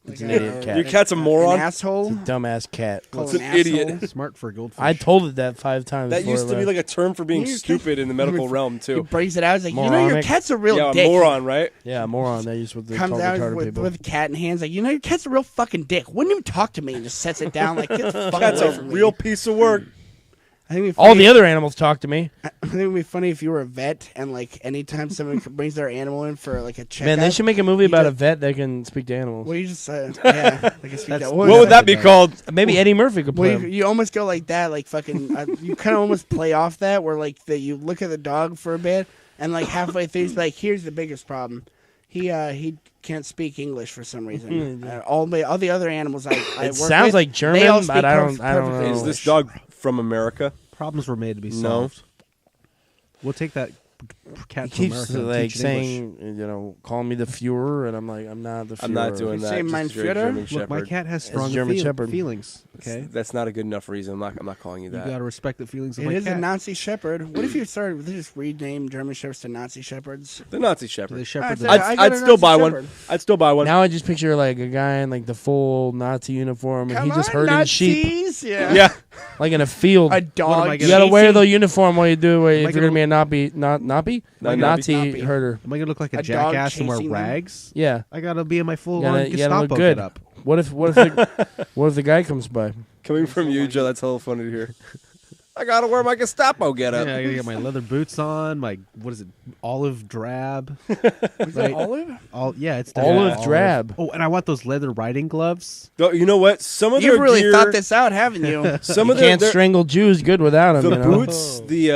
It's an idiot cat. Your cat's a An moron? asshole. Dumbass cat. Call It's an an idiot. asshole. Smart for a goldfish. I told it that 5 times. That before used to it be left. like a term for being Your stupid in the medical realm, He too. brings it out. He's like, your Moronic. cat's a real Yeah, dick. moron, right? Yeah, moron. That is what they Comes call out retarded with, people. with a cat in hands, like, your cat's a real fucking dick. Wouldn't even talk to me, and just sets it down like, get the fuck Cat's away a from real me. piece of work. I think it'd be All funny- the other animals talk to me. I think it'd be funny if you were a vet and like anytime someone brings their animal in for like a checkup. Man, they should make a movie you about a just- vet that can speak to animals. Well, you just yeah, like a speak That's- that. What would that be called? Maybe Eddie Murphy could play Well, him. you almost go like that, like fucking. You kind of almost play off that, where like you look at the dog for a bit, and like halfway through, it's like, here's the biggest problem. He can't speak English for some reason. All the other animals I work It sounds with, like they German, all but speak I don't perfect know. Is English. this dog from America? Problems were made to be No. solved. We'll take that cat He to keeps America. and like teach it English. saying, call me the Fuhrer, and I'm like, I'm not the Fuhrer. I'm not doing You that. say Just mein your Führer? German Look, my Shepherd. cat has strong German Shepherd. feelings. Okay, That's not a good enough reason. I'm not calling you you that. got to respect the feelings of It my is a cat. Nazi Shepherd. What if you started? They just rename German Shepherds to Nazi Shepherds. The Nazi Do Shepherd. they shepherd said the I'd, I got I'd a still Nazi buy one. Shepherd. I'd still buy one. Now I just picture like a guy in like the full Nazi uniform, and Come he just on, herding sheep, Nazis! Yeah. Yeah. like in a field. A What am dog. I You gotta chasing? wear the uniform while you do it Am I if you're gonna be a Nazi Nazi. herder. Am I gonna look like a, A dog jackass and wear chasing them? rags? Yeah. I gotta be in my full You gotta on look Gestapo good. get up. What if the guy comes by? Coming from you, Joe, that's hella funny to hear. I gotta wear my Gestapo getup. Yeah, I gotta get my leather boots on. My what is it? Olive drab. Is Right. it olive? Yeah, it's Olive definitely drab. Oh, and I want those leather riding gloves. Though, you know what? Some of You've their really gear, thought this out, haven't you? Some You of their, can't their strangle Jews good without him. the you know? boots, the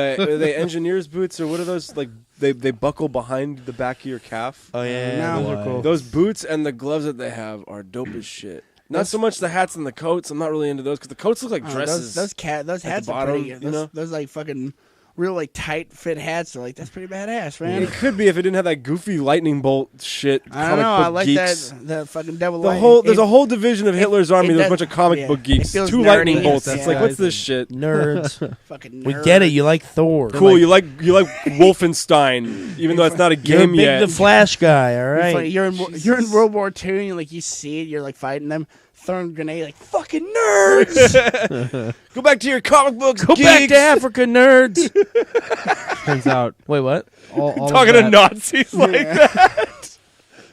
engineer's boots, or what are those? Like they buckle behind the back of your calf. Oh yeah, No. those are cool. Those boots and the gloves that they have are dope as shit. Not so much the hats and the coats. I'm not really into those because the coats look like Oh, dresses. those the hats are bottom, pretty. you Those, know? those like fucking real like tight fit hats are like that's pretty badass, man. It could be if it didn't have that goofy lightning bolt shit. I don't comic know. book I like geeks. that fucking devil. The light. whole there's It- a whole division of Hitler's army. There's a does- bunch of comic yeah, book it geeks. feels 2 lightning nerdy. bolts. Yeah. It's like what's this shit? Nerds. fucking We nerd. get it. You like Thor. Cool. You like Wolfenstein, even though it's not a You're a game big yet. The Flash guy. All It's right. funny, you're in World War II and like you see it, you're like fighting them, throwing a grenade, like fucking nerds. Go back to your comic books. Go back to Africa, nerds. Turns out, Wait, what? all Talking of to that, Nazis like that.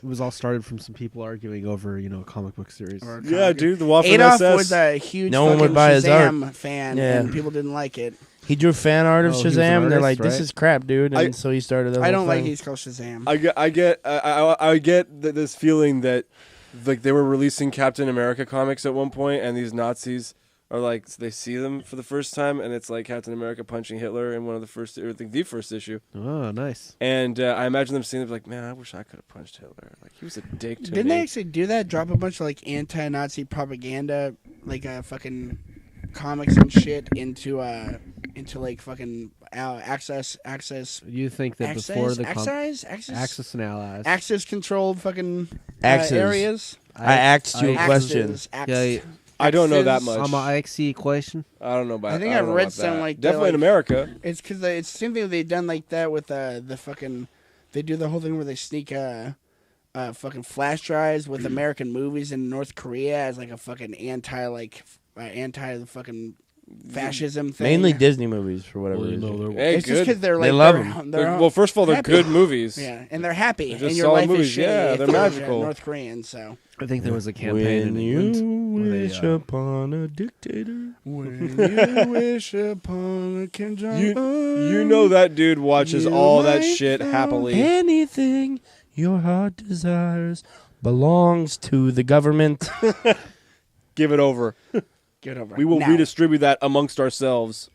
it was all started from some people arguing over a comic book series. Yeah, dude. The Waffen Adolf SS. was a huge No one would fucking buy his art. Shazam fan, Yeah. and people didn't like it. He drew fan art of Oh, he was an Shazam. And they're artist, like, "This right? is crap, dude." And so he started. I don't like he's called Shazam. I get this feeling that like they were releasing Captain America comics at one point, and these Nazis are like they see them for the first time, and it's like Captain America punching Hitler in one of the first, or I think the first issue. Oh, nice. And I imagine them seeing them like, man, I wish I could have punched Hitler. Like he was a dick to Didn't me. they actually do that? Drop a bunch of like anti-Nazi propaganda, like fucking comics and shit into like fucking access. You think that Access, before the Axis and allies, Axis controlled fucking Axis. areas. I asked you a question. Axis. I don't know that Axis. much. I'm an XC question. I don't know about. I think don't I've know read about something that. like that, definitely in like- America. It's because it's something they've done like that with the fucking. They do the whole thing where they sneak fucking flash drives with American movies in North Korea as like a fucking anti the fucking fascism thing. Mainly Disney movies for whatever reason. Hey, It's just good. because they're like They love they're- 'em. they're- Well, first of all, they're happy. good movies. Yeah, and they're happy, They're just and your solid life movies. is shitty. Yeah, if they're you're magical. North Korean, so I think there was a campaign in England where they, upon a dictator. when you wish upon a Kim Jong You know that dude watches all that shit happily. Anything your heart desires belongs to the government. Give it over. get over. We will now. redistribute that amongst ourselves.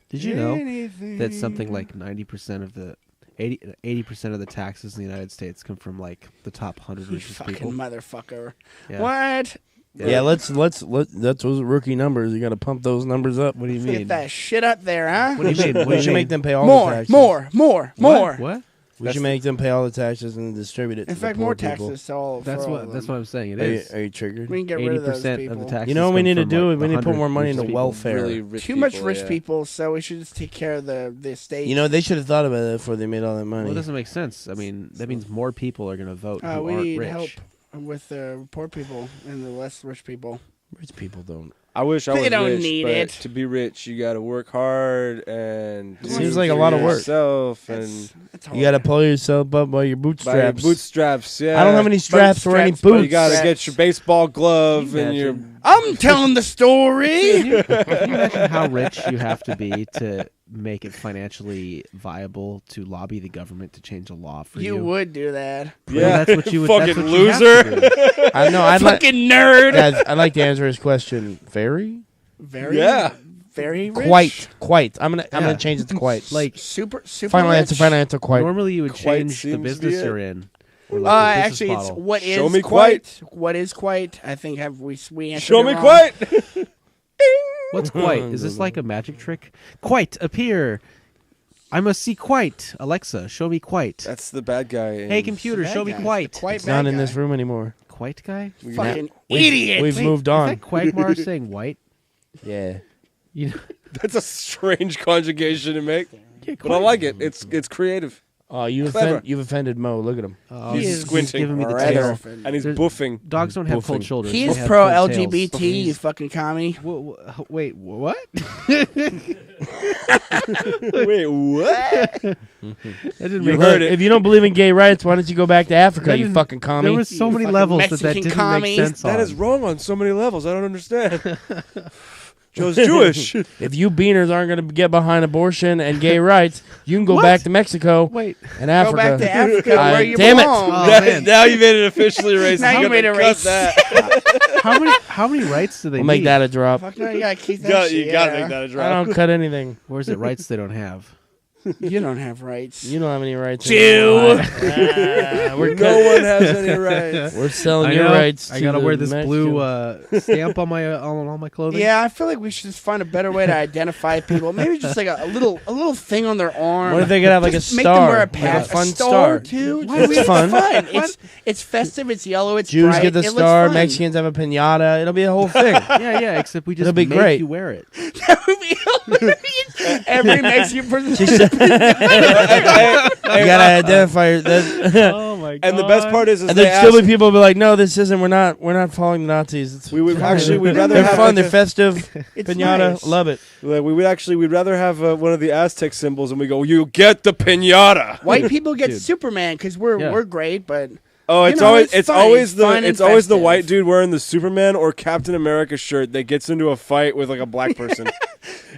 Did you know Anything. that something like 90% of the 80% of the taxes in the United States come from like the top 100 You richest fucking people? motherfucker. Yeah. What? Yeah, let's that's those rookie numbers. You got to pump those numbers up. What do you Get mean? that shit up there, huh? What do you mean? What do We you should mean? make them pay all the more, taxes. more, more, more. What? We should make them pay all the taxes and distribute it. In to fact, the poor more people. taxes to all. That's for all what of that's them. what I'm saying. It Are you, is. are you triggered? We can get rid of those 80% people. of the taxes. You know what we come need to from, do? like, We need to put 100 more money into richest people. welfare. Really rich Too much people, rich yeah. people, so we should just take care of the state. You know, they should have thought about it before they made all that money. Well, it doesn't make sense. I mean, that means more people are going to vote who we aren't need rich. help with the poor people and the less rich people. Rich people don't. I wish I They was don't rich, need but it. to be rich, you got to work hard and do Seems it like a for lot of work. yourself and That's You got to pull yourself up by your by your bootstraps. bootstraps. Yeah, I don't have any straps or any Bootstraps, but But boots. you got to get your baseball glove Can you and your. imagine- I'm telling the story. Can you imagine how rich you have to be to make it financially viable to lobby the government to change a law for you? You would do that. Well, Yeah, that's what you would. fucking that's what you have to loser. do. I know. I'd like, Fucking nerd. guys, I'd like to answer his question. Very, Very, Yeah. very rich. quite. I'm Yeah. gonna change it to quite. Like super final rich. answer. Final answer. Quite. normally, you would Quite change the seems to business be it. you're in. Or like the business Actually, it's model. what is Show me quite. What is quite? I think have we answered Show it me wrong. quite. What's quite? Is this like a magic trick? Quite appear. I must see quite. Alexa, show me quite. That's the bad guy. Hey, computer, Bad show me guy. quite. Quite It's bad not in guy. this room anymore. Quite guy? Fucking We've- idiot. We've Wait, moved Is on. that Quagmire saying white? Yeah. You know, That's a strange conjugation to make, yeah, but I like it. It's creative, Oh, Clever. you've offended Mo. Look at him. Oh, He's he's squinting. giving me the Alright. tail. and he's There's- boofing. Dogs don't have cold Boofing. shoulders. He's they have pro cold tails. LGBT. You fucking commie. Wait, what? Wait, what? That didn't You make heard sense. it. If you don't believe in gay rights, why don't you go back to Africa, That you didn't- fucking commie? There was so You many fucking levels that Mexican didn't commie. make sense That on. is wrong on so many levels. I don't understand. Joe's Jewish. If you beaners aren't going to get behind abortion and gay rights, you can go What? back to Mexico Wait, and Africa. Go back to Africa where you damn it. belong. Oh, That- man. now you made it officially racist. Now you gotta made it cut racist. that. how many rights do they We'll need? make that a drop. Fuck no, you gotta keep You that gotta, shit. you gotta yeah. make that a I drop. don't cut anything. Or is it rights they don't have? You don't have rights. You don't have any rights. Jew. We're No one has any rights. We're selling I your know. rights. I to gotta the wear this blue Mexican- stamp on my on all my clothing. Yeah, I feel like we should just find a better way to identify people. Maybe just like a little thing on their arm. What if they could have like a Just make them wear a star? Like patch, a fun star star. too. Why It's It's fun. It's festive. It's yellow. It's Jews bright. get the it looks star. fun. Mexicans have a pinata. It'll be a whole thing. yeah. Except we just It'll be make great. you wear it. That would be hilarious. Every Mexican person. You gotta identify. Oh my god! And the best part is And they there'd still ask, be people who be like, "No, this isn't. We're not following the Nazis. It's we would fine. actually we'd rather They're have fun. like They're a- festive. It's Pinata, nice. love it. like, we'd rather have one of the Aztec symbols, and we go, you get the pinata. White people get Dude. Superman because we're great, but Oh, You it's know, always it's it's fun. always the Fun and it's always the festive. white dude wearing the Superman or Captain America shirt that gets into a fight with like a black person.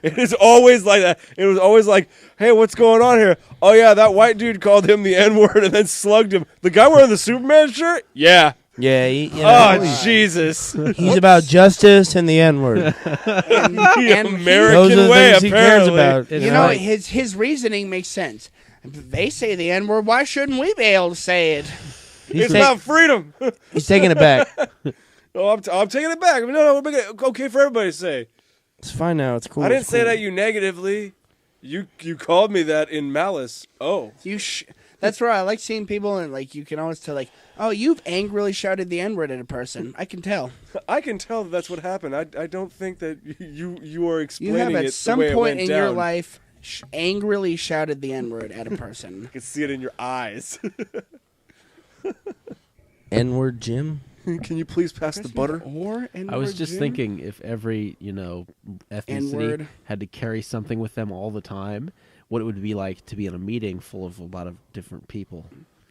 It is always like that. It was always like, hey, what's going on here? Oh yeah, that white dude called him the N-word and then slugged him. The guy wearing the Superman shirt? Yeah. Yeah. You know, Oh Jesus. he's about justice and the N word. The and American Those are the way, things he cares apparently. about. It's you know right. his reasoning makes sense. They say the N word. Why shouldn't we be able to say it? It's ta- about freedom. He's taking it back. Oh, I'm taking it back. No, we're making it okay for everybody to say. It's fine now. It's cool. I didn't It's say cool. that you negatively. You called me that in malice. Oh. That's where I like seeing people, and like you can always tell, like, oh, you've angrily shouted the N-word at a person. I can tell. I can tell that's what happened. I don't think that you are You explaining have at it some the way it point went in down. your life angrily shouted the N-word at a person. I can see it in your eyes. N-word Jim. Can you please pass the butter? Or N-word I was just Jim? thinking if every ethnicity N-word. had to carry something with them all the time, what it would be like to be in a meeting full of a lot of different people.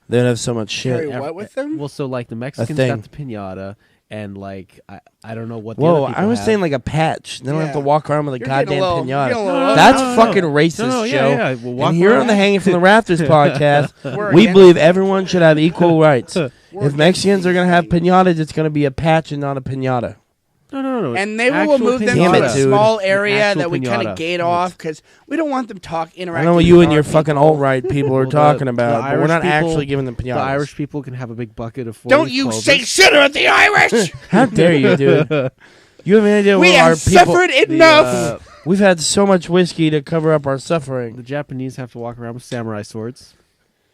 They would have so much Carry shit. what with them? Well, so like the Mexicans thing. got the piñata, and like I don't know what. The Whoa, other people I was have. saying like a patch. They don't have to Yeah. walk around with a You're getting goddamn a little- pinata. you're getting a little- That's No, no, fucking no. racist, No, Joe. yeah. Well, walk And here around. on the Hanging from the Rafters podcast, We're we against believe it. everyone should have equal rights. We're If against Mexicans are these going to have things. pinatas, it's going to be a patch and not a pinata. No. And they will Actual move them Damn to it, a dude. small An area actual that we kind piñata. of gate off because we don't want them I interacting. know what with you and our your fucking people. alt-right people are Well, the- talking the about, but we're Irish not people- actually giving them pinatas. The Irish people can have a big bucket of. 40 Don't you clovers. say shit about the Irish! How dare you, dude? You have any idea We what our have people... suffered The, enough! We've had so much whiskey to cover up our suffering. the Japanese have to walk around with samurai swords.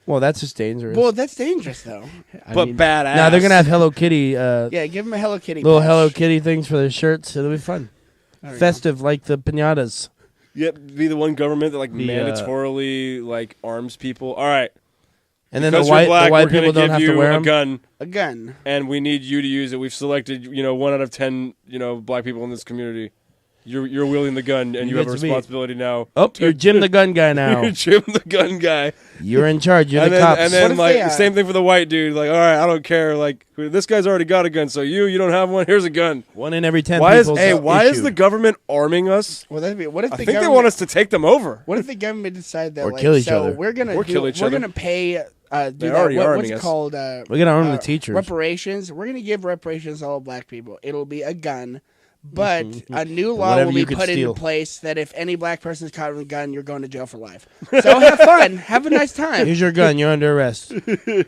Well, that's just dangerous. Well, that's dangerous, though. But mean, badass. now they're going to have Hello Kitty... Yeah, give them a Hello Kitty little patch. Hello Kitty things for their shirts. It'll be fun. There we go. Festive, like the pinatas. Yep, be the one government that like The, mandatorily like arms people. All right, And then because the white, you're black, the white we're gonna people don't give have you to wear a them. gun, A gun. and we need you to use it. We've selected 1 out of 10 black people in this community. You're wielding the gun, and you have a It's me. responsibility now. Oh, you're Jim the gun guy now. You're Jim the gun guy. You're in charge. You're and the then, cops. and What then if like they, same thing for the white dude. Like, all right, I don't care. Like, this guy's already got a gun, so you don't have one. Here's a gun. 1 in every 10 Why is people. why is the government arming us? Well, that'd be, what if I the think they government, want us to take them over. What if the government decide that Or like, kill each so other. we're gonna Or kill each other. gonna pay do They're that. already What's arming it us. called? We're going to arm the teachers. Reparations. We're gonna give reparations to all black people. It'll be a gun. But a new law Whatever will be you could put steal. into place that if any black person is caught with a gun, you're going to jail for life. So have fun. Have a nice time. Here's your gun. You're under arrest.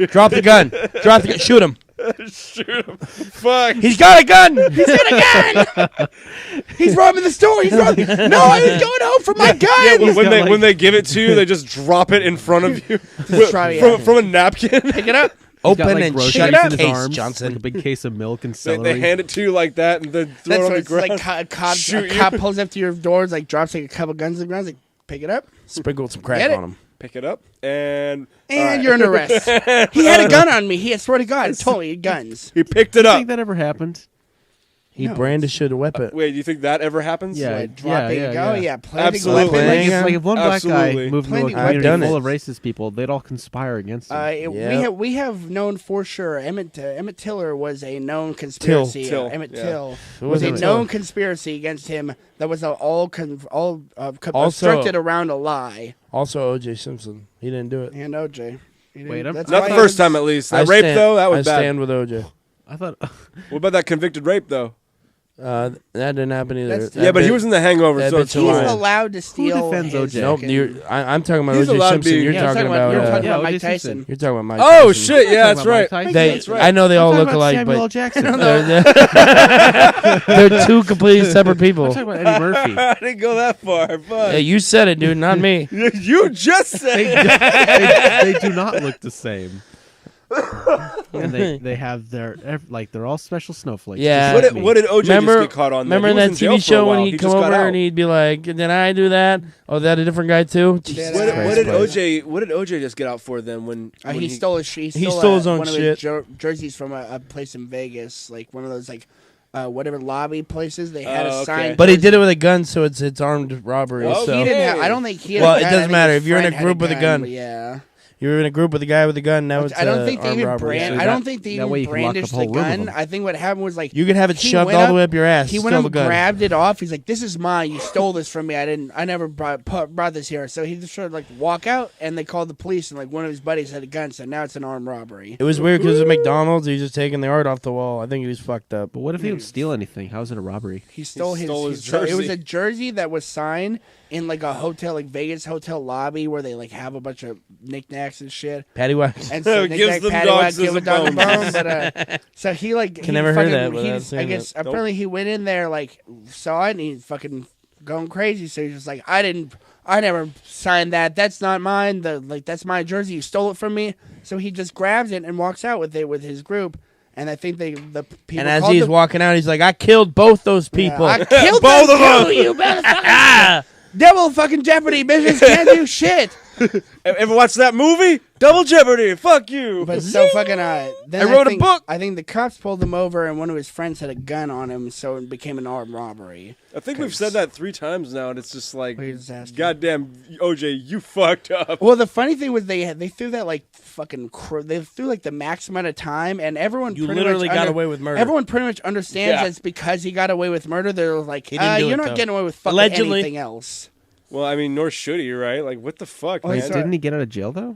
Drop the gun. Drop the gun. Shoot him. Shoot him. Fuck. He's got a gun. He's got a gun. He's robbing the store. He's robbing. No, I was going home for my gun. Yeah, when got, they like- when they give it to you, they just drop it in front of you try it. from a napkin. Pick it up. He's got, Open like, and groceries shut in your his case, arms, Johnson. like a big case of milk and They, celery. they hand it to you like that, and then throw That's it on what the it's ground. like. A Shoot you. cop pulls up to your doors, like drops like a couple guns on the ground. Like, pick it up, Sprinkled some crack Get it. on him. Pick it up, and and all right. you're under arrest. He had a gun on me. He, I swear to God, totally guns. He picked it I up. think that ever happened. He No. brandished a weapon. Wait, do you think that ever happens? Yeah. Like, drop it, yeah, go. yeah. Yeah, play Absolutely. the weapon. Playing Like, if one black Absolutely. guy moved into a Plenty- I've community done full it. of racist people, they'd all conspire against him. Yeah. We have known for sure Emmett Tiller was a known conspiracy. Till. Emmett Yeah. Till Who was was a Emmett known Till? conspiracy against him that was all Also- constructed around a lie. Also, O.J. Simpson. He didn't do it. And OJ. He didn't- Wait, I'm- that's Not why the he first was- time, at least. That I rape stand- though, that was I bad. stand with O.J. I thought What about that convicted rape though? That didn't happen either. That's- That Yeah, but he bit- was in The Hangover, that so bitch it's He's alive. fine. allowed to steal. defends his OJ? Nope. fucking- I'm talking about He's O.J. allowed to Simpson. be- You're Yeah, I'm talking about. you're talking Yeah, about O.J. Mike Simpson. Tyson. You're talking about Mike. Oh Tyson. shit! Yeah, that's Talking about right. Mike Tyson. They, That's right. I know they all I'm look talking about alike, Samuel L. but Jackson. they're two completely separate I'm people. talking about Eddie Murphy. I didn't go that far. Fuck. Yeah, you said it, dude, not me. You just said they, it. they do not look the same. And they have their they're all special snowflakes. Yeah. just like me. What did OJ Remember, just get caught on? remember He was that in jail TV for a show when while. he'd He come just got over out. and he'd be like, "Did I do that? Oh, is that a different guy too?" Jesus What- Christ, bud. What did OJ just get out for then? When He stole his He stole his own one of shit. his jerseys from a place in Vegas, like one of those like whatever lobby places. They had Oh, a okay. sign. But he did it with a gun, so it's armed robbery. Well, so He didn't have, I don't think he had Well, a it gun. doesn't I think matter. his if you're in a friend had group with a gun, but yeah. you're in a group with a guy with a gun. Now it's I don't think they armed even robbery. brand. So I that- don't think they that way even you can lock brandished up a the whole room of gun. them. I think what happened was like You could have it he shoved went all up- the way up your ass. He Still went have up, a gun. grabbed it off. He's like, "This is mine. You stole this from me. I never brought this here." So he just sort of like walk out, and they called the police, and like one of his buddies had a gun. So now it's an armed robbery. It was weird because it was McDonald's. He was just taking the art off the wall. I think he was fucked up. But what if he don't steal anything? How is it a robbery? He stole his jersey. It was a jersey that was signed in like a hotel, like Vegas hotel lobby, where they like have a bunch of knickknacks and shit. Patty Wax. And so Gives knick-knack, them paddywhack, dogs give as a a dog a bone. bone. But so he like Can never hear fucking- that without I saying guess that. apparently he went in there like saw it and he fucking going crazy. So he's just like, I never signed that. That's not mine. That's my jersey. You stole it from me. So he just grabs it and walks out with it with his group. And I think the people. And as he's walking out, he's like, "I killed both those people. I killed both of them. You motherfucker! Double fucking Jeopardy, bitches can't do shit." Ever watch that movie? Double Jeopardy. Fuck you. But so fucking. Then I wrote a book. I think the cops pulled him over, and one of his friends had a gun on him, so it became an armed robbery. I think we've said that 3 times now, and it's just like, We're just asking. goddamn, OJ, you fucked up. Well, the funny thing was they threw that like fucking they threw like the max amount of time, and everyone You pretty literally much got away with murder. Everyone pretty much understands Yeah. it's because he got away with murder. They're like, He didn't do you're it, not though. getting away with fucking Allegedly. anything else. Well, I mean, nor should he, right? Like, what the fuck, Oh, man? he's Didn't he get out of jail though?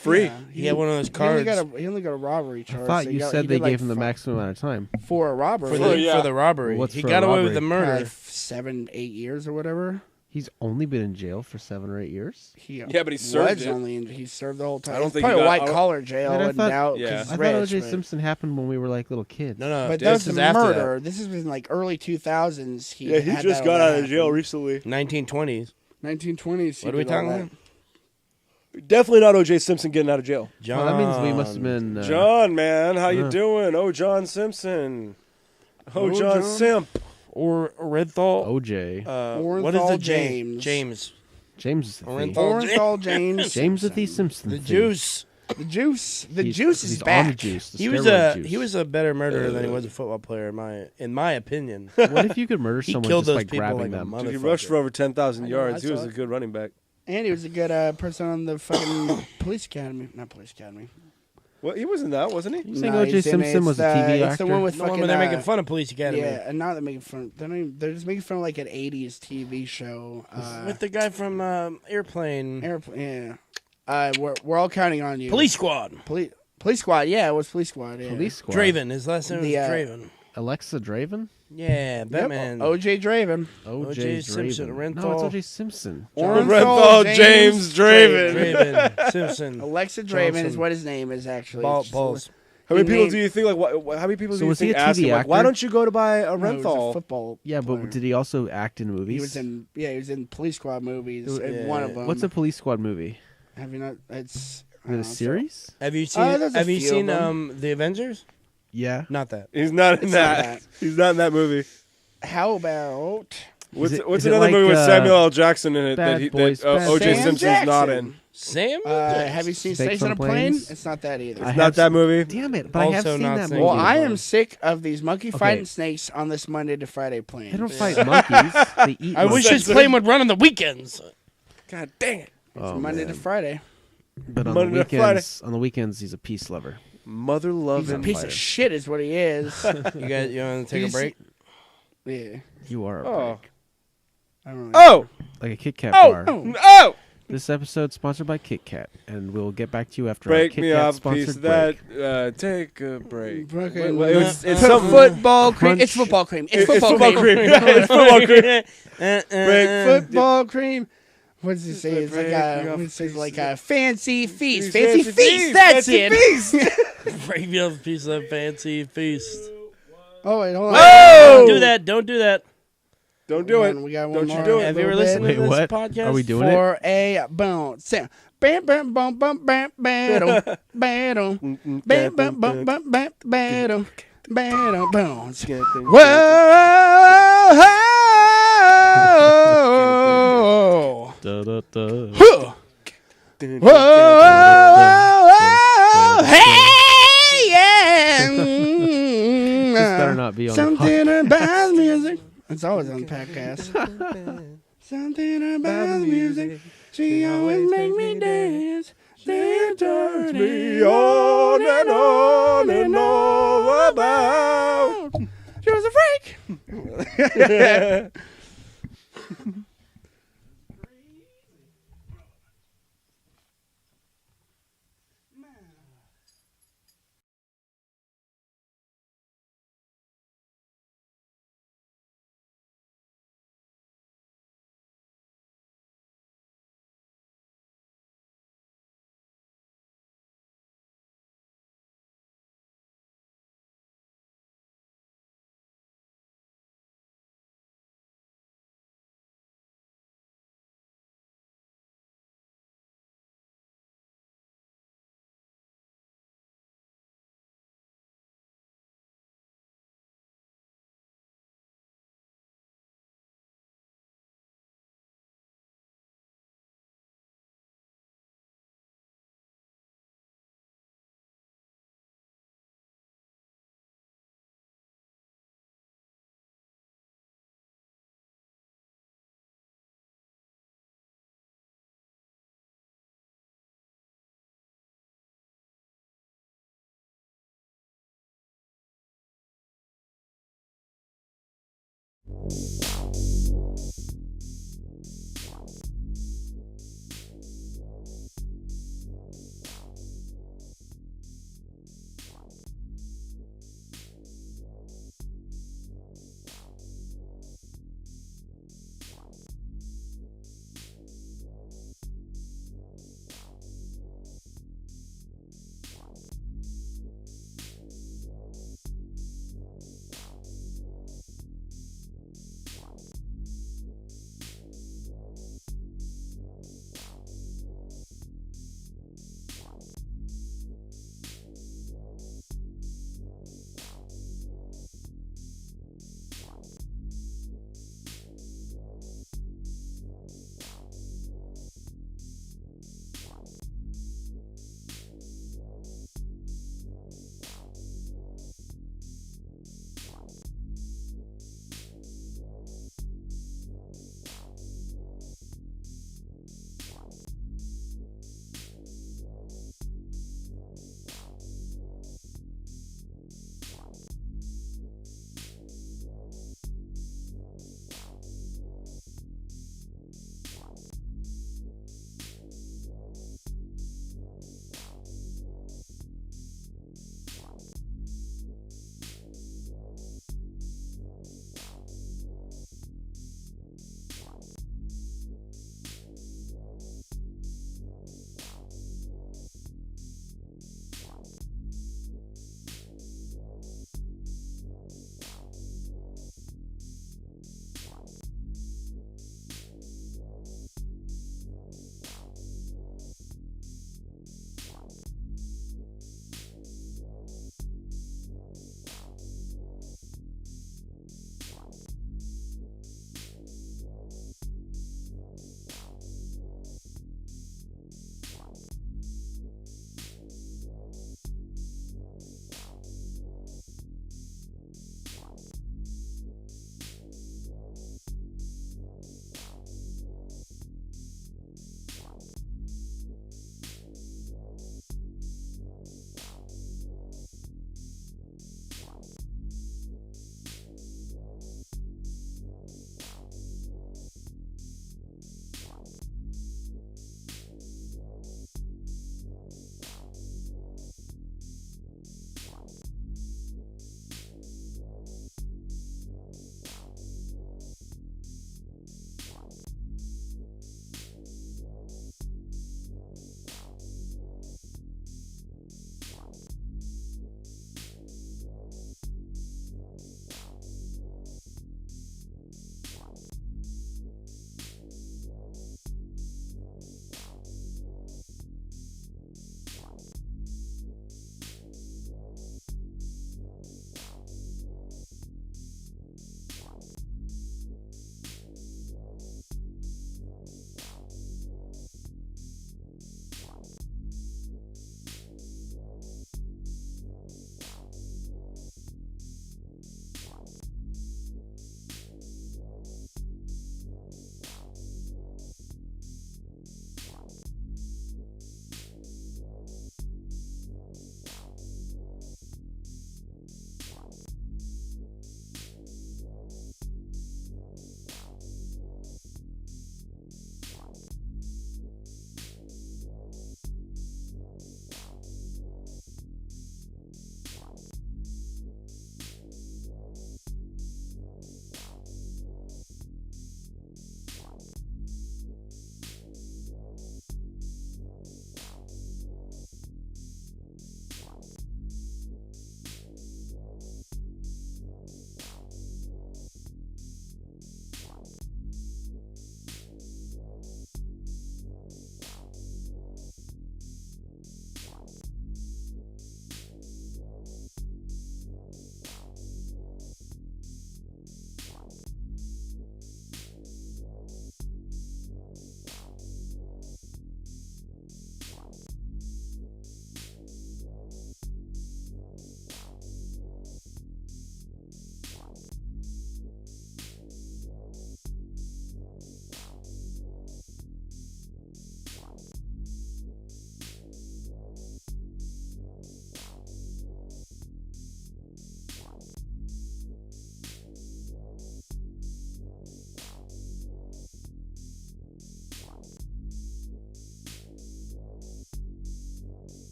Free. Yeah, He had one of those He only cards got a robbery charge. I thought so you he said he they did, like, gave him the maximum amount of time. for a robbery. for the robbery. What's He for got a away with the robbery? murder. 7, 8 years or whatever. He's only been in jail for 7 or 8 years. Yeah, but he served was it. he served the whole time. I don't It's think he probably got- a I white don't- collar jail. Man, I and thought- now, 'cause Yeah. he's I rich, thought O.J. but- Simpson happened when we were like little kids. No, But this that was is after murder. This has been like early 2000s. Yeah, he had just that got all out of jail happen. recently. that. 1920s. 1920s. he What are we did all talking that. about? Definitely not O.J. Simpson getting out of jail. John. Well, that means we must have been. John, man, how you uh. doing? Oh, John Simpson. Oh, Oh, John John. Simp. or Orenthal. O.J. What is Orenthal the James. James. James is the thief. Orenthal. Orenthal James. James the Thief Simpson. The thief. juice. The juice. The He's- juice is he's back. on the juice. The He was steroid a juice. he was a better murderer than he was a football player in my opinion. What if you could murder He someone killed just those by people grabbing like a them? mother- Dude, he rushed for over 10,000 I know, yards. I He was saw a it. good running back. And he was a good person on the fucking police academy. Not police academy. Well, he was in that, wasn't he? You saying Nah, O.J. he's in it. Simpson was a It's TV the- actor? It's the one with No, fucking. when they're making fun of Police Academy. Yeah, and now they're making fun. They're just making fun of like an '80s TV show. With the guy from Airplane. Airplane. Yeah. We're all counting on you. Police Squad. Police Squad. Yeah, it was Police Squad. Yeah. Police Squad. Draven. His last name was The, Draven. Alexa Draven? Yeah, Yep. Batman. O.J. Draven. O.J. Simpson, Draven. No, Orenthal. it's O.J. Simpson. Orenthal James Draven. Draven. Simpson. Alexa Draven is Johnson. what his name is actually. Balls. How many He people named- do you think, like, how many people So do you was he think a asked TV him, like, why actor? don't you go to buy a No, he was a Renthal? football. Yeah, player. but did he also act in movies? He was in. Yeah, he was in Police Squad movies. Yeah. One of them. What's a Police Squad movie? Have you not? It's. Is it a series? Have you seen? there's a Have you few seen of them. the Avengers? Yeah. Not that. He's not in It's not that. He's not in that movie. How about What's it- what's is it another like, movie with Samuel L. Jackson in it Bad that Boys, Bad O.J. Sam Simpson's not Jackson. in? Sam? Have you seen Snakes Snakes on on a Plane? Planes? It's not that either. I Not have that movie. Damn it! But I have Also seen not that saying movie. Well, I am Movie. sick of these monkey Okay. fighting snakes on this Monday to Friday plane. They don't fight monkeys. They eat. I wish monkeys. his plane would run on the weekends. God dang it. It's Oh, Monday to man. Friday. But on Monday the to Friday. weekends, he's a peace lover. Mother He's a loving. piece fighter. of shit, is what he is. You want to take a He's- break? Yeah. You are a Oh. break. I don't know. Oh! Like a Kit Kat Oh! bar. Oh! This episode sponsored by Kit Kat, and we'll get back to you after Break our Kit me Kat off a sponsored piece of break. that. Take a break. Fucking- It's something. Football cream. Crunch. It's football cream. It's It's football, football cream. cream. It's football cream. Break Football cream. What does he say? It's like Break me a, off it says a like piece a fancy feast. Fancy Fancy feast. feast. That's Fancy it. Break me off a piece of fancy feast. Oh wait, hold on. Don't do that. Don't do that. Don't do it. We got one Don't you more. do it. Have you ever little listened bit. to Wait, this what? podcast? Are we doing it? For a bone. Sound. Bam bam bum bum bam battle battle bam bam bum bum bam battle battle bones. Whoa! Da, da, da. Whoa! Whoa! Hey! Yeah! This better not be on the Something about music. It's always on the podcast. Something about music. She always make me dance. She turns me on and on and on about. She was a freak.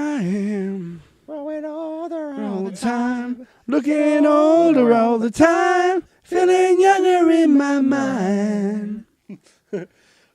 I am. Growing older all the time. Looking older all the time. Feeling younger in my mind.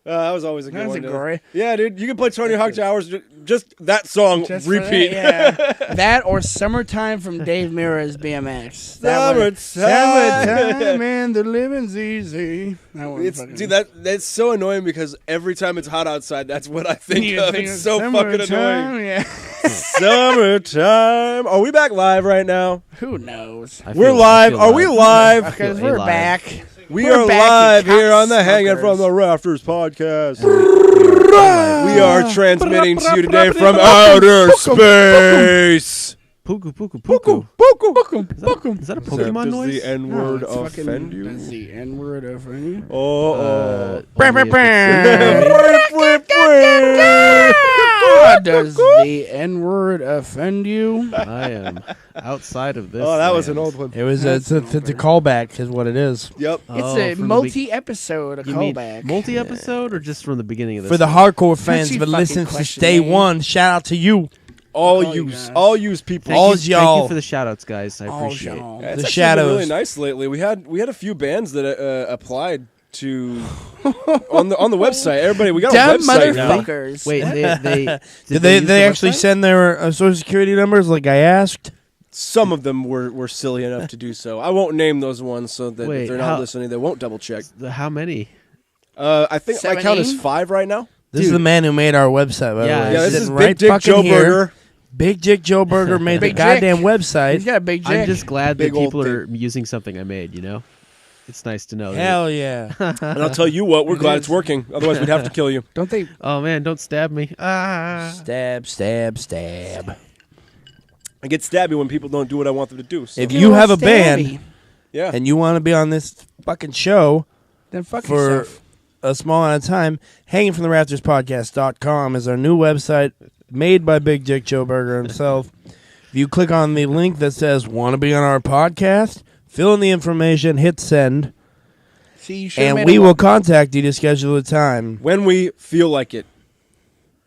That was always a good That's one. a great. Yeah, dude, you can play Tony Hawk's Hours, just that song, Just for repeat. That, yeah. That or Summertime from Dave Mirra's BMX. Summertime. And the living's easy. That one fucking- Dude, that's so annoying because every time it's hot outside, that's what I think You of. think It's of so fucking Summertime, annoying. Yeah. Summertime. Are we back live right now? Who knows? We're live. Are we live? Because feel we're alive. back. We We're are back, live you here on the Hanging cocksmokers. from the Rafters podcast. We are transmitting to you today from outer space. Puku, puku, puku. Is that a Pokemon Does noise? the N-word it's fucking- offend you? Does the N-word offend you? Oh, Only if it's- Does the N-word offend you? I am outside of this. oh, that was an land. old one. It was it's a callback is what it is. Yep. It's Oh, a from the multi-episode You mean callback. multi-episode or just from the beginning of this? For the hardcore fans you that fucking listen since question day me? one, shout out to you. All Oh, use, gosh. all use people. Thank all you, is Thank y'all. you for the shout-outs, guys. I Oh, appreciate it. y'all. Yeah, The it's actually been shadows. really nice lately. We had a few bands that applied to on the website. Everybody, we got Dumb a website now. motherfuckers. Wait, Did they use the actually website? send their social security numbers like I asked? Some of them were silly enough to do so. I won't name those ones so that Wait, if they're not how- listening, they won't double check. How many? I think my count is 17? 5 right now. This is the man who made our website. By Yeah, the way. Yeah, this Sitting is right Big Dick fucking Joe here. Burger. Big Dick Joe Burger made the Big goddamn Dick. website. He's got a big dick. I'm just glad that Big old people thing. are using something I made, you know? It's nice to know. that- Hell yeah! And I'll tell you what, we're glad it's working. Otherwise, we'd have to kill you. Don't they? Oh, man, don't stab me. Ah. Stab, stab, stab. I get stabby when people don't do what I want them to do. So. If you have a band Stabby. yeah, and you want to be on this fucking show Then fuck for yourself. a small amount of time, hangingfromtherafterspodcast.com is our new website made by Big Dick Joe Burger himself. If you click on the link that says "Want to be on our podcast," fill in the information, hit send, See, you should have and made we a will contact you to schedule a time. when we feel like it.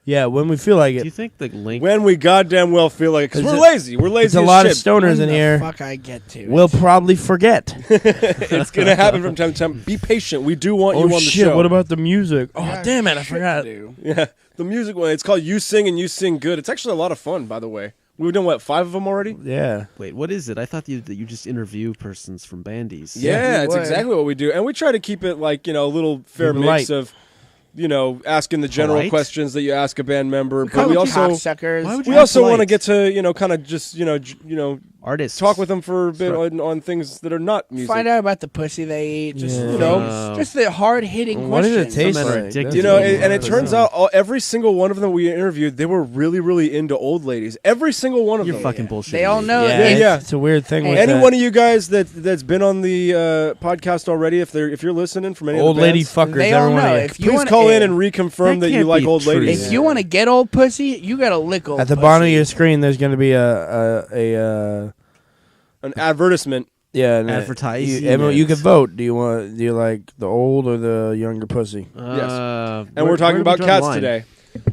Yeah, when we feel like Do you it. think the link... When we goddamn well feel like it. Because Is we're it- lazy. We're lazy There's a as lot of shit. stoners When in the here. Fuck, I get to. We'll probably forget. It's going to happen from time to time. Be patient. We do want you on the shit! show. What about the music? Oh Yeah, damn it! I shit forgot. to do. Yeah, the music one. It's called You Sing and You Sing Good. It's actually a lot of fun, by the way. We've done, 5 of them already? Yeah. Wait, what is it? I thought that you just interview persons from bandies. Yeah, you it's would. exactly what we do. And we try to keep it like, a little fair Keep it mix light. of, asking the general Polite? questions that you ask a band member. But Call we them also cocksuckers. Why would we you also polite? want to get to, kind of just, Artists. talk with them for a bit on things that are not music. Find out about the pussy they eat. Just Yeah. just the hard hitting What does questions. it taste Some men are like? addicted You know, to and it Yeah. turns out every single one of them we interviewed, they were really, really into old ladies. Every single one of You're them. fucking bullshit. They all know Yeah, that. Yeah. It's a weird thing with Any that. one of you guys that's been on the podcast already, if you're listening from any old of the lady bands, fuckers. They all every one know. of you. If you please wanna, call in and reconfirm that that you can't like be old true. ladies. If you want to get old pussy, you gotta lick old At the pussy. bottom of your screen, there's going to be a An advertisement. yeah, Advertising you it. can vote. Do you like the old or the younger pussy? And we're talking about cats today,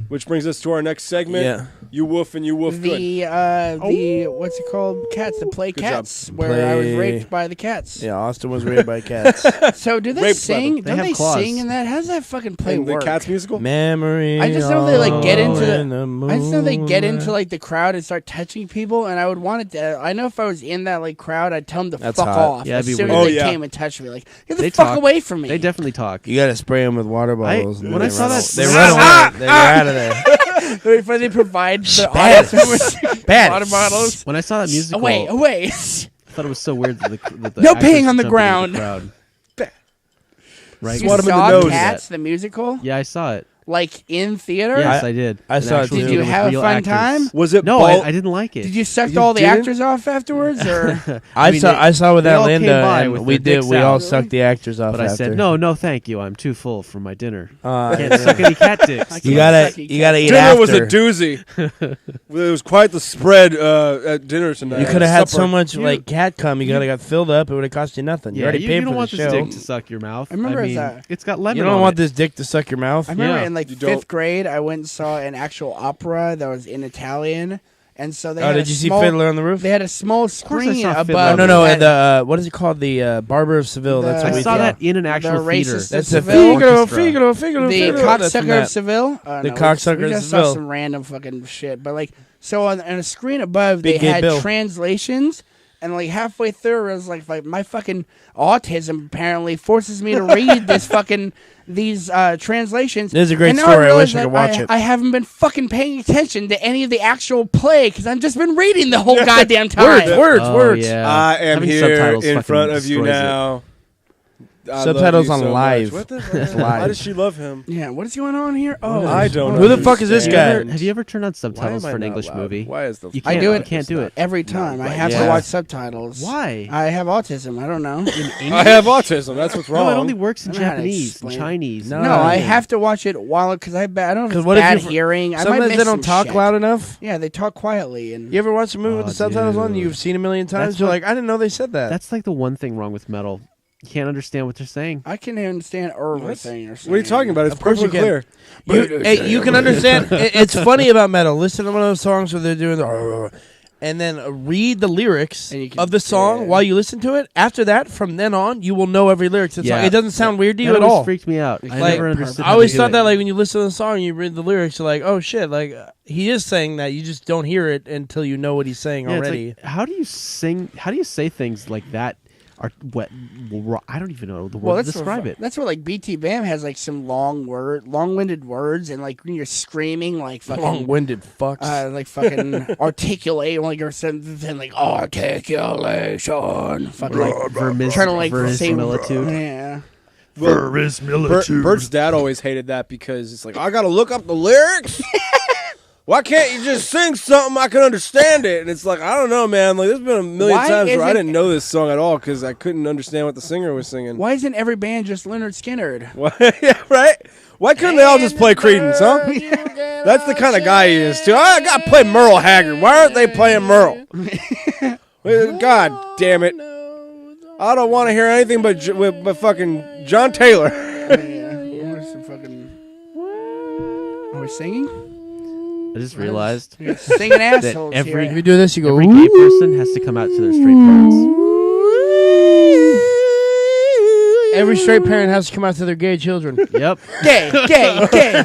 which brings us to our next segment. Yeah. You woof and you woof good. the what's it called? Cats that play Good cats, where I was Play- raped by the cats. Yeah, Austin was raped by cats. So do they Raped by sing? them. They Don't have they claws. sing in that? How does that fucking play And the work? Cats musical? Memory. I just know they like get into all in the. I just know they get into moonlight. like the crowd and start touching people, and I would want it to. I know if I was in that like crowd, I'd tell them to That's fuck hot. off Yeah, as it'd be soon weird. as Oh, they yeah. came and touched me. Like get the They fuck talk. away from me. They definitely talk. You got to spray them with water bottles. and when they I saw run that away. They snap- run away. They were out of there. Before they provide the Bad. audience with Bad. water bottles. When I saw that musical, Away, away. I thought it was so weird that the No actors peeing on the jumped into ground. crowd. Right? You Swat 'em in the saw nose. Cats, the musical, Yeah, I saw it. like in theater. Yes, I did. I An saw it actual too. Did theater you with have a real fun actors. time? Was it No, ball? I didn't like it. Did you suck You all the didn't? actors off afterwards, or I mean, saw they all came Linda, by and with we their did. dicks We all out. sucked the actors off. But I after. said no, thank you. I'm too full for my dinner. Uh, Can't suck any cat dicks. You Can't suck gotta any eat Dinner after. was a doozy. It was quite the spread at dinner tonight. You could have had so Supper. much like cat cum. You gotta got filled up. It would have cost you nothing. You Yeah, already you paid don't for want the this show. dick to suck your mouth. I remember mean, as a- it's got lemon. You don't on want it. this dick to suck your mouth. I remember Yeah. in like You 5th don't- grade, I went and saw an actual opera that was in Italian, and so they Oh, had did a you see small, Fiddler on the Roof? They had a small course I screen saw Fiddler above. on no, had the what is it called? The Barber of Seville. That's The- what I we saw did. that in an actual The theater. racist That's of a Seville. Figaro, Orchestra. Figaro, Figaro, The Figaro. That's from cocksucker that. of Seville. Oh, The no, cocksucker we of just Seville. saw some random fucking shit, but like, so on a screen above, Big they Gay had Bill. translations, and like halfway through, it was like my fucking autism apparently forces me to read these translations. This is a great And now story. I realize wish I that could watch it. I haven't been fucking paying attention to any of the actual play because I've just been reading the whole goddamn time. Words. Oh, yeah. I am Having here subtitles in fucking front of you destroys it. now. I Subtitles love you on so live. much. What the fuck? Live. Why does she love him? Yeah, what is going on here? Oh, I don't. Who the fuck is this understand. guy? Have you ever turned on Why subtitles am I for an not English loud? movie? Why is the? You I can't, do You it. can't do it. every time. I right. have Yeah. to watch subtitles. Why? I have autism. I don't know. I have autism. That's what's wrong. No, it only works in I don't know how to Japanese and explain it. Chinese. No. No, I have to watch it while because I don't know if 'Cause it's what if bad you- hearing. I might Sometimes miss they don't some talk shit. loud enough. Yeah, they talk quietly and You ever watch a movie with Oh, the subtitles on? dude. You've seen a million times. That's You're what- like, I didn't know they said that. That's like the one thing wrong with metal. You can't understand what they're saying. I can understand everything. Or What are you talking about? It's Of course you perfectly can. clear. You can understand. It's funny about metal. Listen to one of those songs where they're doing the, and then read the lyrics And you can- of the song yeah. while you listen to it. After that, from then on, you will know every lyric to the song. Yeah. It doesn't sound weird to you That at always all. freaked me out. I Like, never understood. I how always to do thought it. that like when you listen to the song, you read the lyrics, you're like, oh shit, like he is saying that. You just don't hear it until you know what he's saying Yeah, it's already. like, how do you sing? How do you say things like that? Are what? I don't even know the Well, word to that's describe it. That's where like BT Bam has like some long-winded words, and like when you're screaming like fucking Long-winded fucks. like fucking articulate, like or something like articulation, fucking like trying to like say verisimilitude. Yeah. Bert's dad always hated that because it's like I gotta look up the lyrics. Why can't you just sing something I can understand it? And it's like I don't know, man. Like there's been a million Why times where I isn't- didn't know this song at all because I couldn't understand what the singer was singing. Why isn't every band just Leonard Skinner? Why? Yeah, right. Why couldn't they all just play Creedence, huh? That's the kind of guy he is too. I gotta play Merle Haggard. Why aren't they playing Merle? God damn it! I don't want to hear anything but fucking John Taylor. Where's some fucking? Are we singing? I just realized Singing that assholes every here. you do this, you go. every gay person has to come out to their straight parents. Every straight parent has to come out to their gay children. Yep. Gay.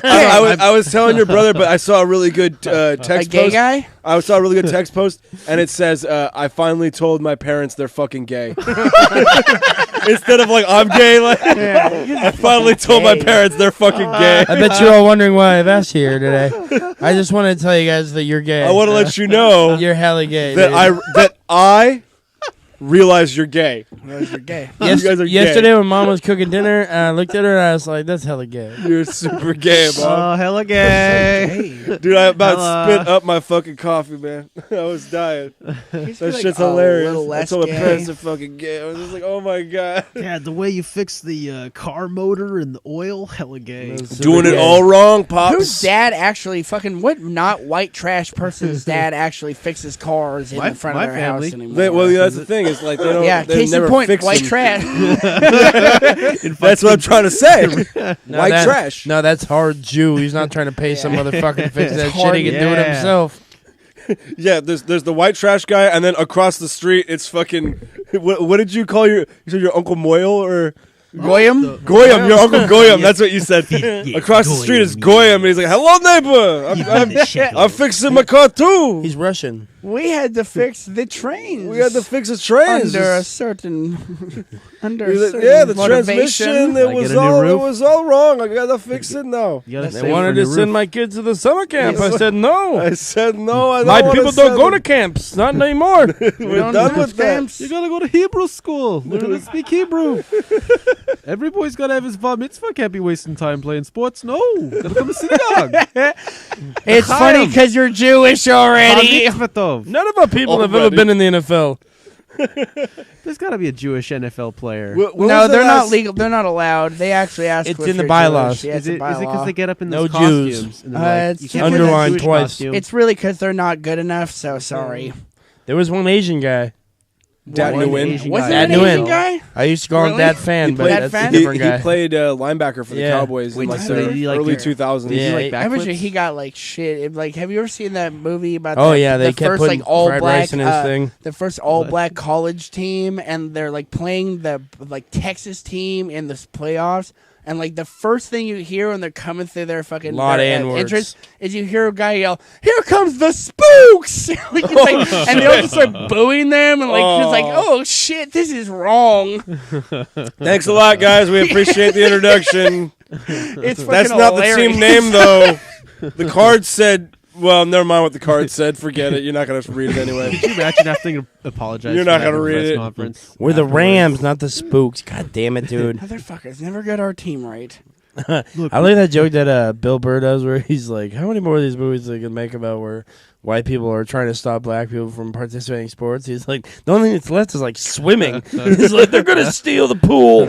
I was telling your brother, but I saw a really good text A gay post. guy? I saw a really good text post, and it says, "I finally told my parents they're fucking gay." Instead of like I'm gay, like I finally told my parents they're fucking gay. I bet you're all wondering why I've asked you here today. I just wanted to tell you guys that you're gay. I want to let you know You're hella gay. that I realize you're gay. You're gay. You guys are Yesterday gay. when Mom was cooking dinner, and I looked at her and I was like, "That's hella gay." You're super gay, Bob. Oh, hella gay. Dude, I about Hella. spit up my fucking coffee, man. I was dying. That like shit's a hilarious. little I less told my gay. parents they're fucking gay. I was just like, oh my god. Dad, the way you fix the car motor and the oil, hella gay. Doing it all wrong, Pops. Whose dad actually fucking what not white trash person's dad actually fixes cars in My- the front my of their family. house anymore? Well, yeah, that's the thing. Is like they don't. yeah, they case never in point, fix white them. trash. That's what I'm trying to say. No, White that- trash. No, that's hard Jew. He's not trying to pay some motherfucker to fix that shit. hard, He can do it yeah. himself. Yeah, there's the white trash guy, and then across the street, it's fucking. What did you call your? You said your Uncle Moyle or Goyam? Goyam? Your Uncle Goyam. That's what you said. Across the street is Goyam, and he's like, "Hello, neighbor. I'm fixing my car too." He's Russian. We had to fix the trains. We had to fix the trains. under a certain under a Yeah, certain the motivation. transmission. I get a new roof? It was all wrong. I gotta fix it now. You gotta They save wanted for to your send roof. my kids to the summer camp. I said no. I said no. I don't My wanna people don't send go to them. camps. Not anymore. We're done with that. You gotta go to Hebrew school. Learn to speak Hebrew. Every boy's gotta have his bar mitzvah. Can't be wasting time playing sports. No, gotta come to synagogue. It's funny because you're Jewish Bar already. mitzvah tov. None of our people have ever been in the NFL. There's gotta be a Jewish NFL player. What No, was the they're not last- legal. They're not allowed. They actually ask. It's if in the you're bylaws. Jewish. Yeah, Is it's it a bylaw. because they get up in No those Jews. costumes? And they're like, It's you can't wear that underlined Jewish twice. costume. It's really because they're not good enough. So sorry. There was one Asian guy. Dad One Nguyen. Asian Wasn't guy. it Dad an Nguyen. Asian guy? I used to call him Really? Dad Fan, He but played- that's Fan? a different guy. He played linebacker for the Yeah. Cowboys Wait, in like so the did he, like, early your- 2000s. Did you Yeah, like I bet you backflips? he got like shit. Like, have you ever seen that movie about? Oh the, yeah, they the kept first putting like all fried black rice in his thing. the first all black college team, and they're like playing the like Texas team in the playoffs. And like the first thing you hear when they're coming through their fucking Lot of their, N-words. entrance is you hear a guy yell, "Here comes the spooks!" Like, it's like, and they all just start booing them, and like it's like, "Oh shit, this is wrong." Thanks a lot, guys. We appreciate the introduction. It's fucking That's not hilarious. the team name, though. The card said, well, never mind what the card said. Forget it. You're not going to read it anyway. Could you imagine having to apologize? You're for not that gonna at a read press it. Conference We're the afterwards? Rams, not the Spooks. God damn it, dude. Motherfuckers never got our team right. Look, I like that joke that Bill Burr does where he's like, how many more of these movies they can make about where white people are trying to stop black people from participating in sports? He's like, the only thing that's left is like swimming. He's like, they're going to steal the pool.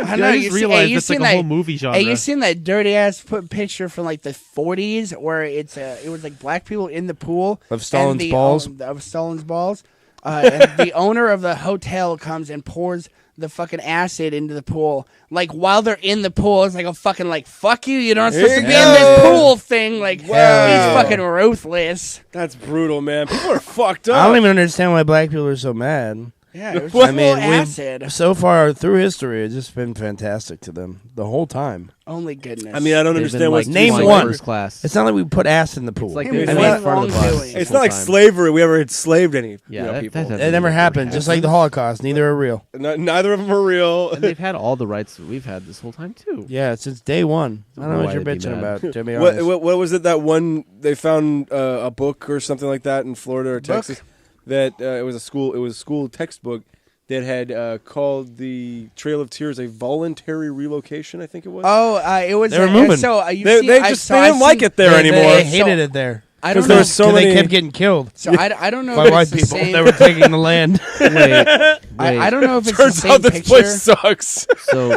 I Dude, know. I You just see, realized you it's like seen a whole that? movie genre. Hey, you seen that dirty ass picture from like the 40s where it was like black people in the pool Of Stalin's and the balls? of Stalin's balls. And the owner of the hotel comes and pours the fucking acid into the pool. Like while they're in the pool, it's like a fucking like fuck you. You're not supposed to be in this pool thing. Like Wow. he's fucking ruthless. That's brutal, man. People are fucked up. I don't even understand why black people are so mad. Yeah, it was Well, just I mean, full acid. so far through history, it's just been fantastic to them the whole time. Only goodness. I mean, I don't They've understand been, what's like, Name flying one. First class. It's not like we put acid in the pool. It's like Hey, they've we been went in front of the bus. wrongdoing. this It's whole not like time. slavery. We ever enslaved any Yeah, people. that It never happened, just like the Holocaust. Neither are real. Neither of them are real. And they've had all the rights that we've had this whole time too. Yeah, since day one. I don't know Why what you're they'd be bitching mad. about, to be honest. What was it that one they found a book or something like that in Florida or Texas that it was a school textbook that had called the Trail of Tears a voluntary relocation. I think it was. Oh, it was. They were moving. So you they see, they I just saw- they I've didn't like seen- it there anymore. They hated it there. I Because don't know. there's so So many. they kept getting killed So I don't know by if white it's the people same. that were taking the land. Wait, I don't know if it's Turns the out same this picture. place sucks. So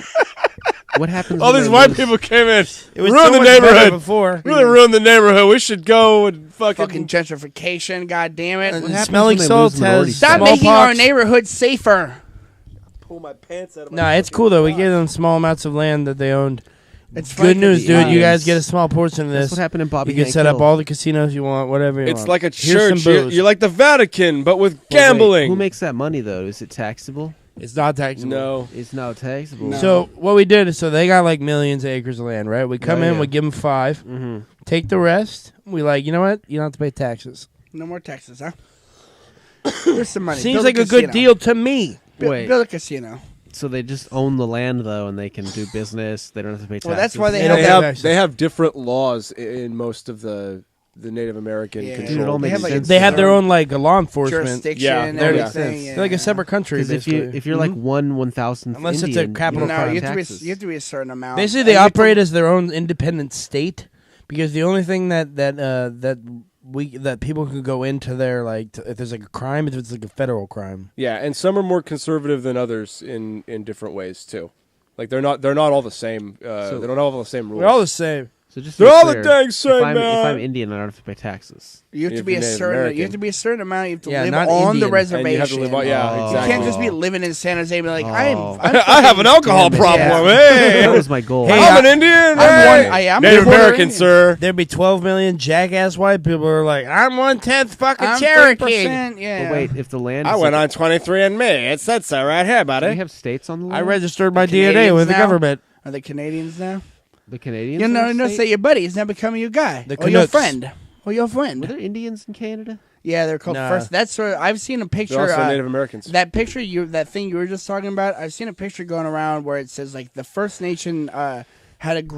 what happens? All when these they white lose- people came in, It was ruined so the much better neighborhood. before. Really ruined the neighborhood. We should go and Fucking gentrification. God damn it! And happens Smelling when they Salts lose minority has Stop status? making our smallpox. neighborhood safer. pull my pants out of my. Nah, it's cool though. We gave them small amounts of land that they owned. It's Good news, dude. You Indians. guys get a small portion of That's this. what happened in Bobby. You can Hank set up Hill. all the casinos you want, whatever you It's want. like a Here's some church. You're, booze. you're like the Vatican, but with Wait, gambling. who makes that money though? Is it taxable? It's not taxable. No. It's not taxable. No. So what we did is, so they got like millions of acres of land, right? We come Oh, in, yeah. we give them 5, Mm-hmm. take the rest. We like, you know what? You don't have to pay taxes. No more taxes, huh? Here's some money. Seems Build like a casino. good deal to me. Wait. Build a casino. So they just own the land though, and they can do business. They don't have to pay taxes. Well, that's why they They have don't They have have access. they have different laws in most of the Native American Yeah. Dude, it control. all They makes have, like, sense. They have their their own own like law enforcement. jurisdiction. Yeah, and that makes everything. sense. Yeah. They're like a separate country. Because if Basically. you're like 1/1000th Unless it's a Indian, capital No, crime. you have to be. taxes. You have to be a certain amount. Basically, And they you have to- operate as their own independent state because the only thing that people can go into their if there's like a crime, if it's like a federal crime. Yeah, and some are more conservative than others in different ways too. Like they're not all the same. They don't all have the same rules. We're all the same. So just to They're be all clear, the dang same, if I'm man. Indian, I don't have to pay taxes. You have to If be you're a Native certain. American. You have to be a certain amount. You have to Yeah, live not on Indian. the And reservation. you have to live on, yeah, Oh. You exactly. can't just be living in San Jose and be like, Oh. I have an alcohol Damn it. problem. Yeah. Hey, That was my goal. Hey, I'm an Indian. Hey. I am Native a Puerto American, Rican. sir. There'd be 12 million jackass white people who are like, I'm 1/10 fucking I'm Cherokee. 3%, yeah. But wait, if the land I is went like, on 23andMe. It said so right here, do buddy. we have states on the land? I registered my Canadians DNA with the now? government. Are they Canadians now? the Canadians. You are know, a no, state? say your buddy is now becoming your guy The or your Canucks. friend or your Were friend. there Indians in Canada? Yeah, they're called Nah. first. That's what I've seen a They're picture. also Native Americans. That picture that thing you were just talking about. I've seen a picture going around where it says like the First Nation had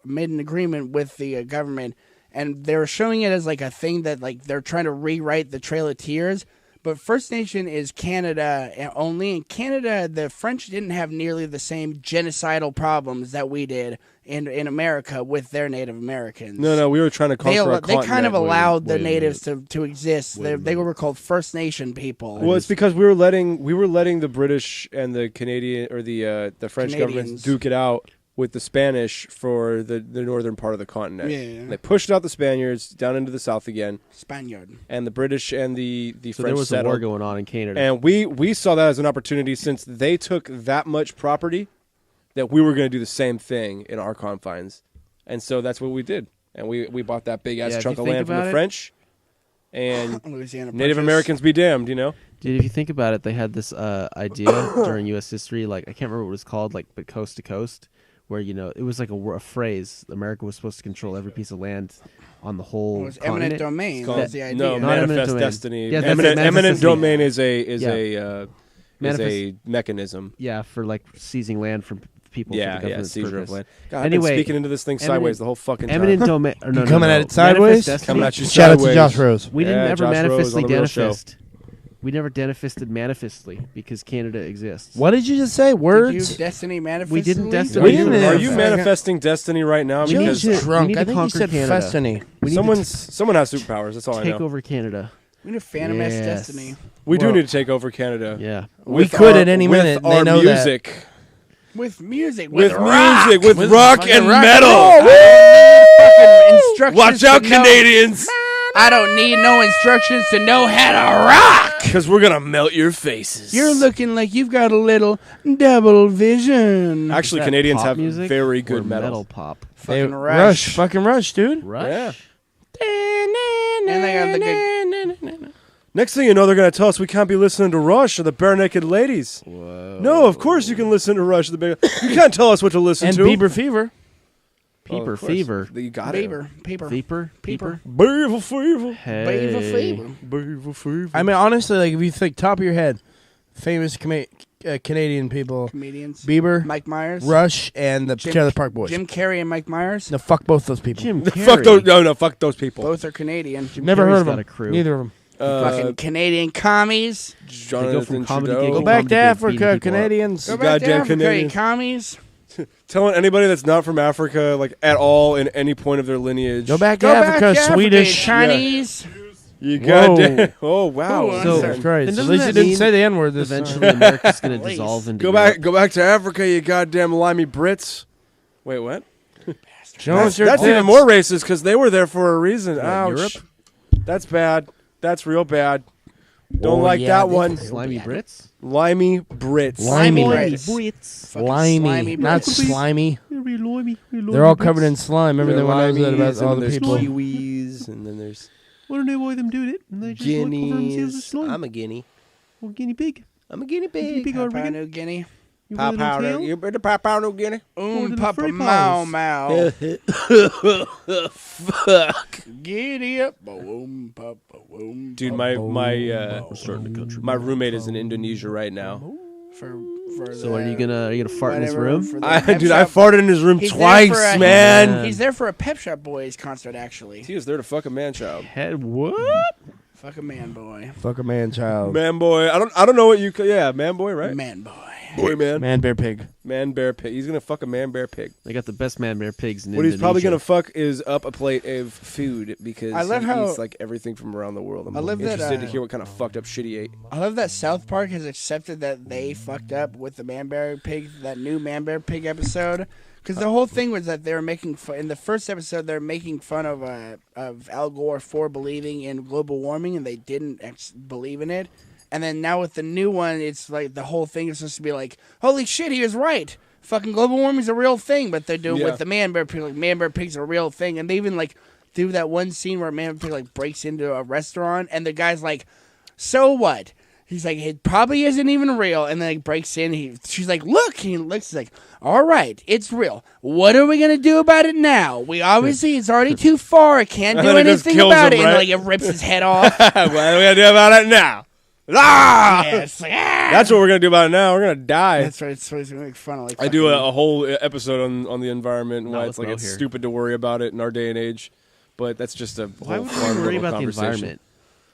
made an agreement with the government, and they were showing it as like a thing that like they're trying to rewrite the Trail of Tears. But First Nation is Canada only. In Canada, the French didn't have nearly the same genocidal problems that we did in America with their Native Americans. No, we were trying to conquer a They kind of continent. allowed the wait a natives to exist. They were called First Nation people. Well, it's because we were letting the British and the Canadian or the French governments Canadians. duke it out with the Spanish for the northern part of the continent. Yeah. They pushed out the Spaniards down into the south again, Spaniard. and the British and the So French there was a settled. war going on in Canada. And we saw that as an opportunity since they took that much property that we were going to do the same thing in our confines. And so that's what we did. And we bought that big ass Yeah, if chunk you of think land from about the it- French. And Louisiana Native Purchase. Americans be damned, you know? Dude, if you think about it, they had this idea during U.S. history, like I can't remember what it was called, like but coast to coast, where it was like a phrase. America was supposed to control every piece of land on the whole It was eminent continent. domain. Called- Was the idea. No, Not eminent manifest domain. destiny. Yeah, that's eminent, it, manifest eminent destiny. domain is Yeah. a mechanism. Yeah, for like seizing land from people. for the Yeah, government's seizure purpose. of land. God, Anyway, I've been speaking into this thing eminent- sideways the whole fucking time. Eminent domain. Or no, You no, coming no. at it sideways? Manifest destiny? Coming at you Shout out to sideways. Josh Rose. We didn't Yeah, ever Josh Rose on manifestly the real show. manifest. We never manifestly because Canada exists. What did you just say? Did you Words? destiny manifest? We didn't destiny. Are We you, didn't are have- you manifesting destiny right now? We need Because to- we drunk. need I to think you conquer said Canada. Festiny. We need to someone has superpowers. That's all I take know. over Canada. We need Phantom S Yes. Destiny. We do Well- need to take over Canada. Yeah. We With could our- at any with minute. and Our They know that. music. With music. With rock. music. With rock fucking and rock. metal. Fucking instructions Watch out, to know- Canadians. I don't need no instructions to know how to rock. Because we're going to melt your faces. You're looking like you've got a little double vision. Actually, Is that Canadians pop have music very or good metal. pop. Hey, Fucking Rush. Fucking Rush, dude. Rush. Yeah. And they got the good. Next thing you know, they're going to tell us we can't be listening to Rush or the Bare Naked Ladies. Whoa. No, of course you can listen to Rush. Or the Bare. You can't tell us what to listen And to. Bieber Fever. Peeper of course. fever. You got it. Paper. Peeper. Beaver fever. Hey. Beaver fever. Beaver fever. I mean, honestly, like if you think top of your head, famous Canadian people, Comedians. Bieber, Mike Myers. Rush, and the Trailer Park Boys. Jim Carrey and Mike Myers. No, fuck both those people. Jim Carrey. Fuck those. No, fuck those people. Both are Canadian. Never Carrey's heard of got them. a crew. Neither of them. Fucking Canadian commies. Jonathan comedy Trudeau. gig Go to back comedy to gig, Africa, beating people up. Canadians. Go You back to goddamn Africa, you Canadians. commies. Telling anybody that's not from Africa, like at all, in any point of their lineage. Go back to Go Africa, back to Africa, Swedish. Chinese. You Whoa. goddamn. Oh wow. Ooh, So- that's Christ. And At doesn't least that you didn't mean say the N word this Eventually, America's going to Please. dissolve into Go back to Africa, you goddamn limey Brits. Wait, what? Show us your That's even tits. more racist because they were there for a reason. What, Ouch. Europe? That's bad. That's real bad. Don't Oh, like yeah, that they- one. Slimy Brits. Limey Brits. Limey Brits. Brits. Fucking Slimy, not Brits. slimy. They're all covered in slime. Remember There when are I was that limeys, about all and the there's people? Kiwis, and then there's I don't know why them doing it. And they just like cover themselves with guineas. slime. I'm a guinea. Or guinea pig. I'm a guinea Guinea pig. pig or Papua riggin. New Guinea. You Pop want a powder. tail? You better pop out, no guinea. the Papa furry Mau paws. Mau. Fuck. Giddy up. Boom, papa, boom. Dude, my roommate is in Indonesia right now. For So are you gonna fart in his whatever, room? for the pep Dude, I shop- farted in his room He's there twice, for a- man. He's there for a Pep Shop Boys concert, actually. He was there to fuck a man child. Head what? Fuck a man boy. Fuck a man child. Man boy. I don't know what you yeah, man boy, right? Man boy. Boy man. Man, bear, pig. Man bear pig. He's gonna fuck a man bear pig. They got the best man bear pigs in What he's probably gonna Indonesia. fuck is up a plate of food because I love he how- eats like everything from around the world. I'm I love that, interested to hear what kind of fucked up shit he ate. I love that South Park has accepted that they fucked up with the Man Bear Pig, that new Man Bear Pig episode. Because the whole thing was that they were making fun, in the first episode, they're making fun of Al Gore for believing in global warming, and they didn't believe in it. And then now with the new one, it's like the whole thing is supposed to be like, holy shit, he was right. Fucking global warming's a real thing. But they're doing Yeah. with the Man Bear Pig, like Man Bear Pig's a real thing. And they even like do that one scene where Man Bear Pig like breaks into a restaurant, and the guy's like, so what? He's like, it probably isn't even real. And then he breaks in. She's like, look. He looks. He's like, all right, it's real. What are we gonna do about it now? We obviously it's already too far. I can't do And it just anything kills about him, it. right? And like it rips his head off. What are we gonna do about it now? Ah! Yeah, it's like, ah! That's what we're gonna do about it now. We're gonna die. That's right. It's always gonna make fun of like. I do fucking- a whole episode on the environment and Not why with it's like Mo it's here. stupid to worry about it in our day and age. But that's just a Why whole would fun we worry little about the conversation. environment?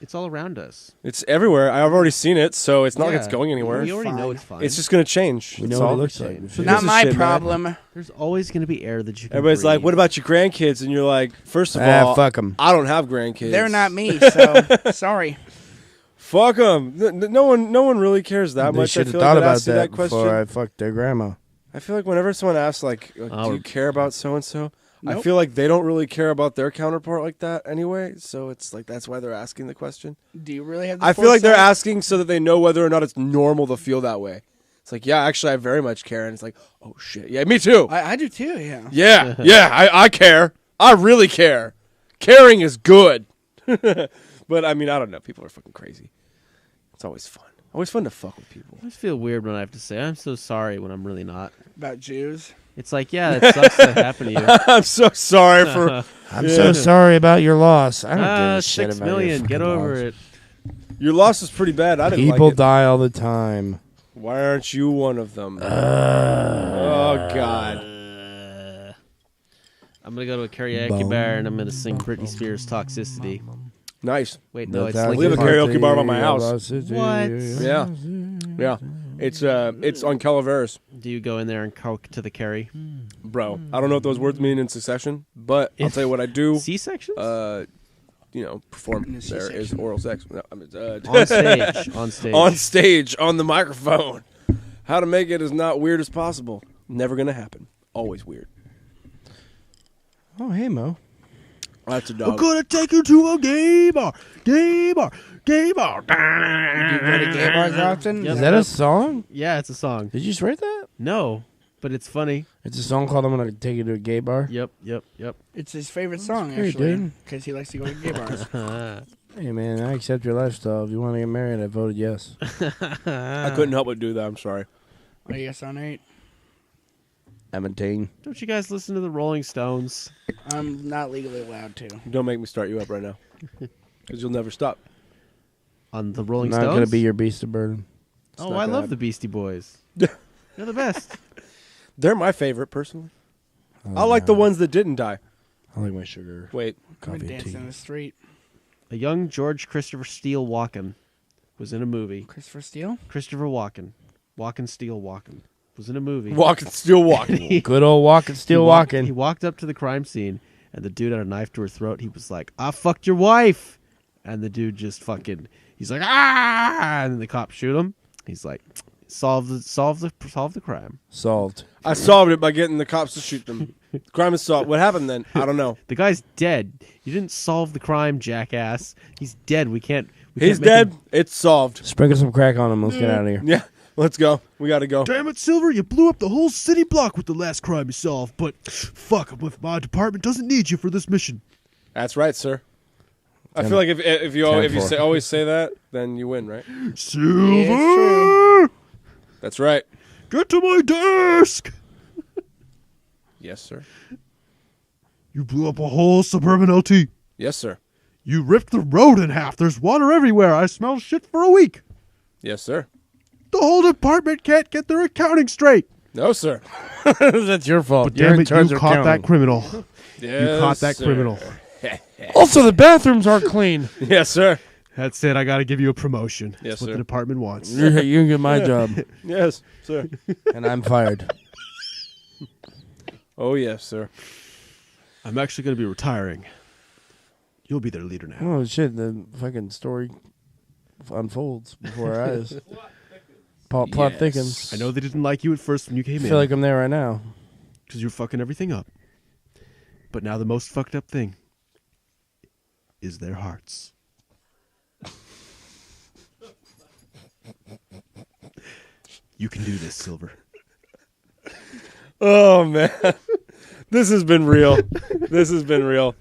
It's all around us. It's everywhere. I've already seen it, so it's not like it's Yeah. going anywhere. We already Fine. know it's fine. It's just gonna change. We That's know what all. it looks like. So Not gives a my shit, man? problem. There's always going to be air that you can Everybody's like, breathe. "What about your grandkids?" And you're like, first of all, fuck them. I don't have grandkids. They're not me, so sorry. Fuck them. No one really cares that They much. I should have feel thought like about asked you that question. before I fucked their grandma. I feel like whenever someone asks, like do you care about so and so? I feel like they don't really care about their counterpart like that anyway. So it's like that's why they're asking the question. Do you really have? I feel like they're asking so that they know whether or not it's normal to feel that way. It's like, yeah, actually, I very much care, and it's like, oh shit, yeah, me too. I do too. Yeah. Yeah, I care. I really care. Caring is good. But I mean, I don't know. People are fucking crazy. It's always fun. Always fun to fuck with people. I just feel weird when I have to say I'm so sorry when I'm really not. About Jews. It's like, yeah, that sucks to happen to you. I'm so sorry for. I'm so sorry about your loss. I don't give a shit 6 about your million. Get fucking over loss. it. Your loss is pretty bad. I didn't People like it. die all the time. Why aren't you one of them? Oh God. I'm gonna go to a karaoke bar and I'm gonna sing Britney Spears' "Toxicity." Nice. Wait, no, it's We have a Linkin Park. karaoke bar by my house. What? Yeah. It's on Calaveras. Do you go in there and coke to the carry? Bro, I don't know what those words mean in succession, but I'll tell you what I do. C-sections? Perform there is oral sex. No, I mean, On stage. On stage. on stage, on the microphone. How to make it as not weird as possible. Never gonna happen. Always weird. Oh, hey, Mo. That's a dog. gonna take you to a gay bar. Gay bar. Gay bar. Do you go to gay bars often? Yep. Is that a song? Yeah, it's a song. Did you just write that? No, but it's funny. It's a song called I'm Gonna Take You to a Gay Bar? Yep. It's his favorite song, great, actually, dude. because he likes to go to gay bars. Hey, man, I accept your lifestyle. If you want to get married, I voted yes. I couldn't help but do that. I'm sorry. Oh, yes, on 8. I'm a teen. Don't you guys listen to the Rolling Stones? I'm not legally allowed to. Don't make me start you up right now, because you'll never stop. On the I'm Rolling not Stones? going to be your beast of burden. It's Oh, not I gonna love happen. the Beastie Boys. They're the best. They're my favorite, personally. I like the ones that didn't die. I like my sugar. Wait. I've Coffee been and dancing tea. in the street. A young George Christopher Steele Walken was in a movie. Christopher Steele? Christopher Walken. Steele Walken. Was in a movie. Walking, still walking. Good old walking, still walking. He walked up to the crime scene, and the dude had a knife to her throat. He was like, "I fucked your wife," and the dude just fucking. He's like, "Ah!" And then the cops shoot him. He's like, "Solve the crime." Solved. I solved it by getting the cops to shoot them. Crime is solved. What happened then? I don't know. The guy's dead. You didn't solve the crime, jackass. He's dead. We can't. He's can't make dead. him- It's solved. Sprinkle some crack on him. Let's get out of here. Yeah, let's go. We got to go. Damn it, Silver, you blew up the whole city block with the last crime you solved, but fuck, my department doesn't need you for this mission. That's right, sir. I feel like if you always say that, then you win, right? Silver! That's right. Get to my desk! Yes, sir. You blew up a whole suburban LT. Yes, sir. You ripped the road in half. There's water everywhere. I smell shit for a week. Yes, sir. The whole department can't get their accounting straight. No, sir. That's your fault. You're Damn in it, charge you of caught counting. that criminal. Yes, You caught that sir. criminal. Also, the bathrooms aren't clean. Yes, sir. That's it. I got to give you a promotion. Yes, That's what sir. the department wants. You can get my job, Yes, sir. and I'm fired. Oh, yes, sir. I'm actually going to be retiring. You'll be their leader now. Oh shit! The fucking story unfolds before our eyes. Plot thickens. I know they didn't like you at first when you I came feel in like I'm there right now. because you're fucking everything up. But now the most fucked up thing is their hearts. You can do this, Silver. Oh, man. This has been real. This has been real.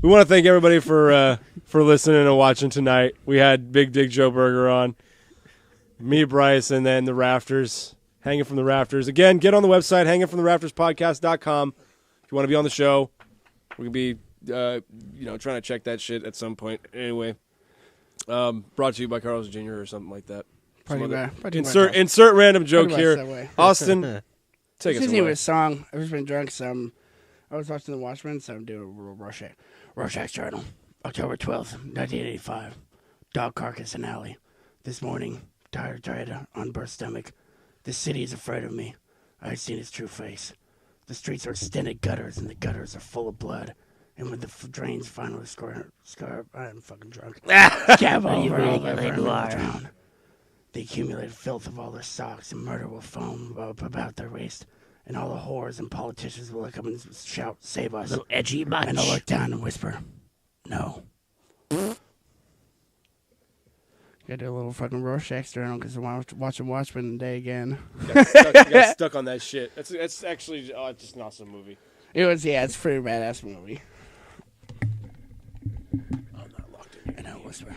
We want to thank everybody for listening and watching tonight. We had Big Dick Joe Berger on, me, Bryce, and then the Rafters, Hanging from the Rafters. Again, get on the website, hangingfromtherafterspodcast.com. If you want to be on the show, we're going to be trying to check that shit at some point. Anyway, brought to you by Carlos Jr. or something like that. Insert random joke here. Austin, take us This away. isn't a song. I've just been drunk, so I was watching The Watchmen, so I'm doing a little Rorschach Journal. October 12th, 1985. Dog carcass in alley. This morning, tired on birth stomach. The city is afraid of me. I have seen its true face. The streets are extended gutters, and the gutters are full of blood. And when the drains finally scar, I'm fucking drunk. Scab over all the vermin drown. The accumulated filth of all their socks and murder will foam up about their waist. and all the whores and politicians will come and shout, "Save us!" Edgy much. And I'll look down and whisper, "No." Got to do a little fucking Rorschach journal because I'm watching Watchmen today again. Got stuck on that shit. That's actually it's just an awesome movie. It's a pretty badass movie. I'm not locked in. And I'll whisper.